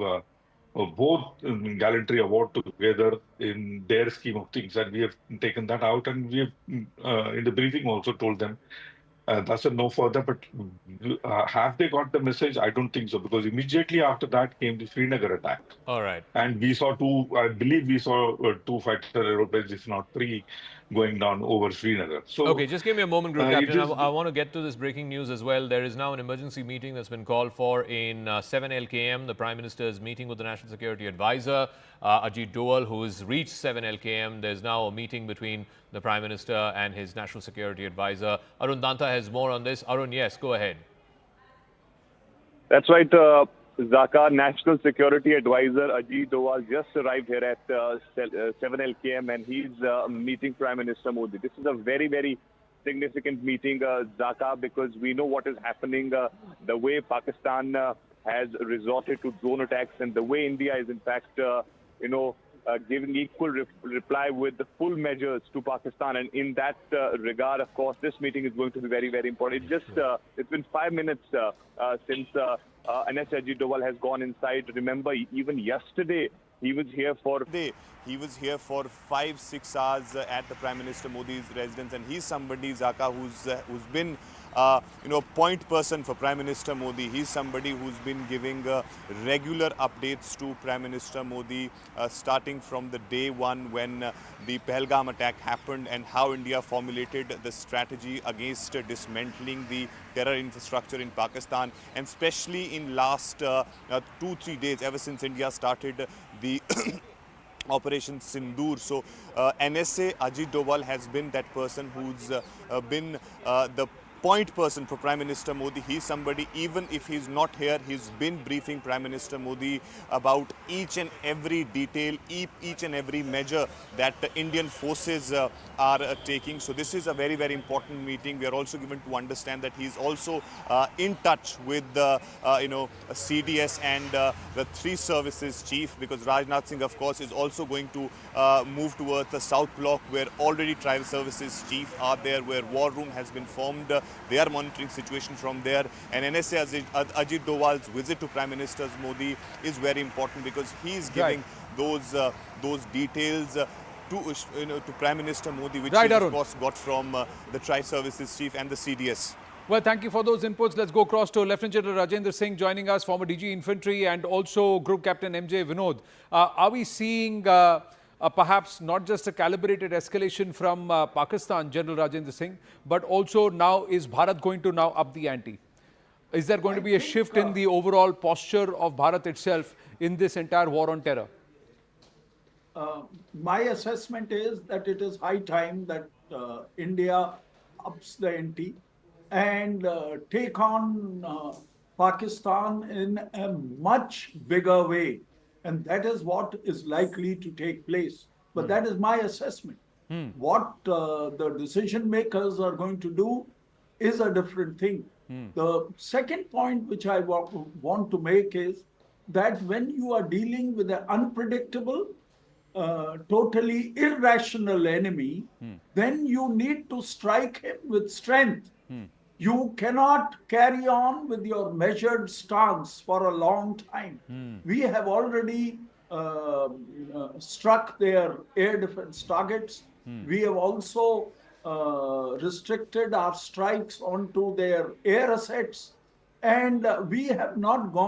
both gallantry award together in their scheme of things, and we have taken that out, and we have in the briefing also told them that's a no further. But have they got the message? I don't think so, because immediately after that came the Srinagar attack. All right. And we saw I believe we saw 2 fighter aeroplanes, if not 3, going down over Srinagar. So, okay, just give me a moment, Group Captain. is, I want to get to this breaking news as well. There is now an emergency meeting that's been called for in 7 LKM. The Prime Minister is meeting with the National Security Advisor, Ajit Doval, who has reached 7 LKM. There's now a meeting between the Prime Minister and his National Security Advisor. Arun Danta has more on this. Arun, yes, go ahead. That's right. Zaka, National Security Advisor Ajit Doval just arrived here at 7 LKM, and he's meeting Prime Minister Modi. This is a very, very significant meeting, Zaka, because we know what is happening, the way Pakistan has resorted to drone attacks, and the way India is, in fact, giving equal reply with the full measures to Pakistan. And in that regard, of course, this meeting is going to be very, very important. It's been 5 minutes since NS Ajit Doval has gone inside. Remember, even yesterday, he was here for 5-6 hours at the Prime Minister Modi's residence, and he's somebody, Zaka, who's been point person for Prime Minister Modi. He's somebody who's been giving regular updates to Prime Minister Modi, starting from the day one when the Pahalgam attack happened, and how India formulated the strategy against dismantling the terror infrastructure in Pakistan, and especially in last 2-3 days, ever since India started the Operation Sindoor. So NSA Ajit Doval has been that person who's been the point person for Prime Minister Modi. He's somebody, even if he's not here, he's been briefing Prime Minister Modi about each and every detail, each and every measure that the Indian forces are taking. So this is a very, very important meeting. We are also given to understand that he's also in touch with the CDS and the 3 services chief, because Rajnath Singh, of course, is also going to move towards the South Block, where already tribal services chief are there, where war room has been formed. They are monitoring situation from there. And NSA Ajit Doval's visit to Prime Minister Modi is very important, because he is giving those details to Prime Minister Modi, which he of course got from the Tri-Services Chief and the CDS. Well, thank you for those inputs. Let's go across to Lieutenant General Rajendra Singh joining us, former DG Infantry, and also Group Captain MJ Vinod. Are we seeing perhaps not just a calibrated escalation from Pakistan, General Rajendra Singh, but also now is Bharat going to now up the ante? Is there going to be a shift in the overall posture of Bharat itself in this entire war on terror? My assessment is that it is high time that India ups the ante and take on Pakistan in a much bigger way. And that is what is likely to take place. But that is my assessment. What the decision makers are going to do is a different thing. The second point which I want to make is that when you are dealing with an unpredictable, totally irrational enemy, then you need to strike him with strength. You cannot carry on with your measured stance for a long time. We have already struck their air defense targets. We have also restricted our strikes onto their air assets. and we have not gone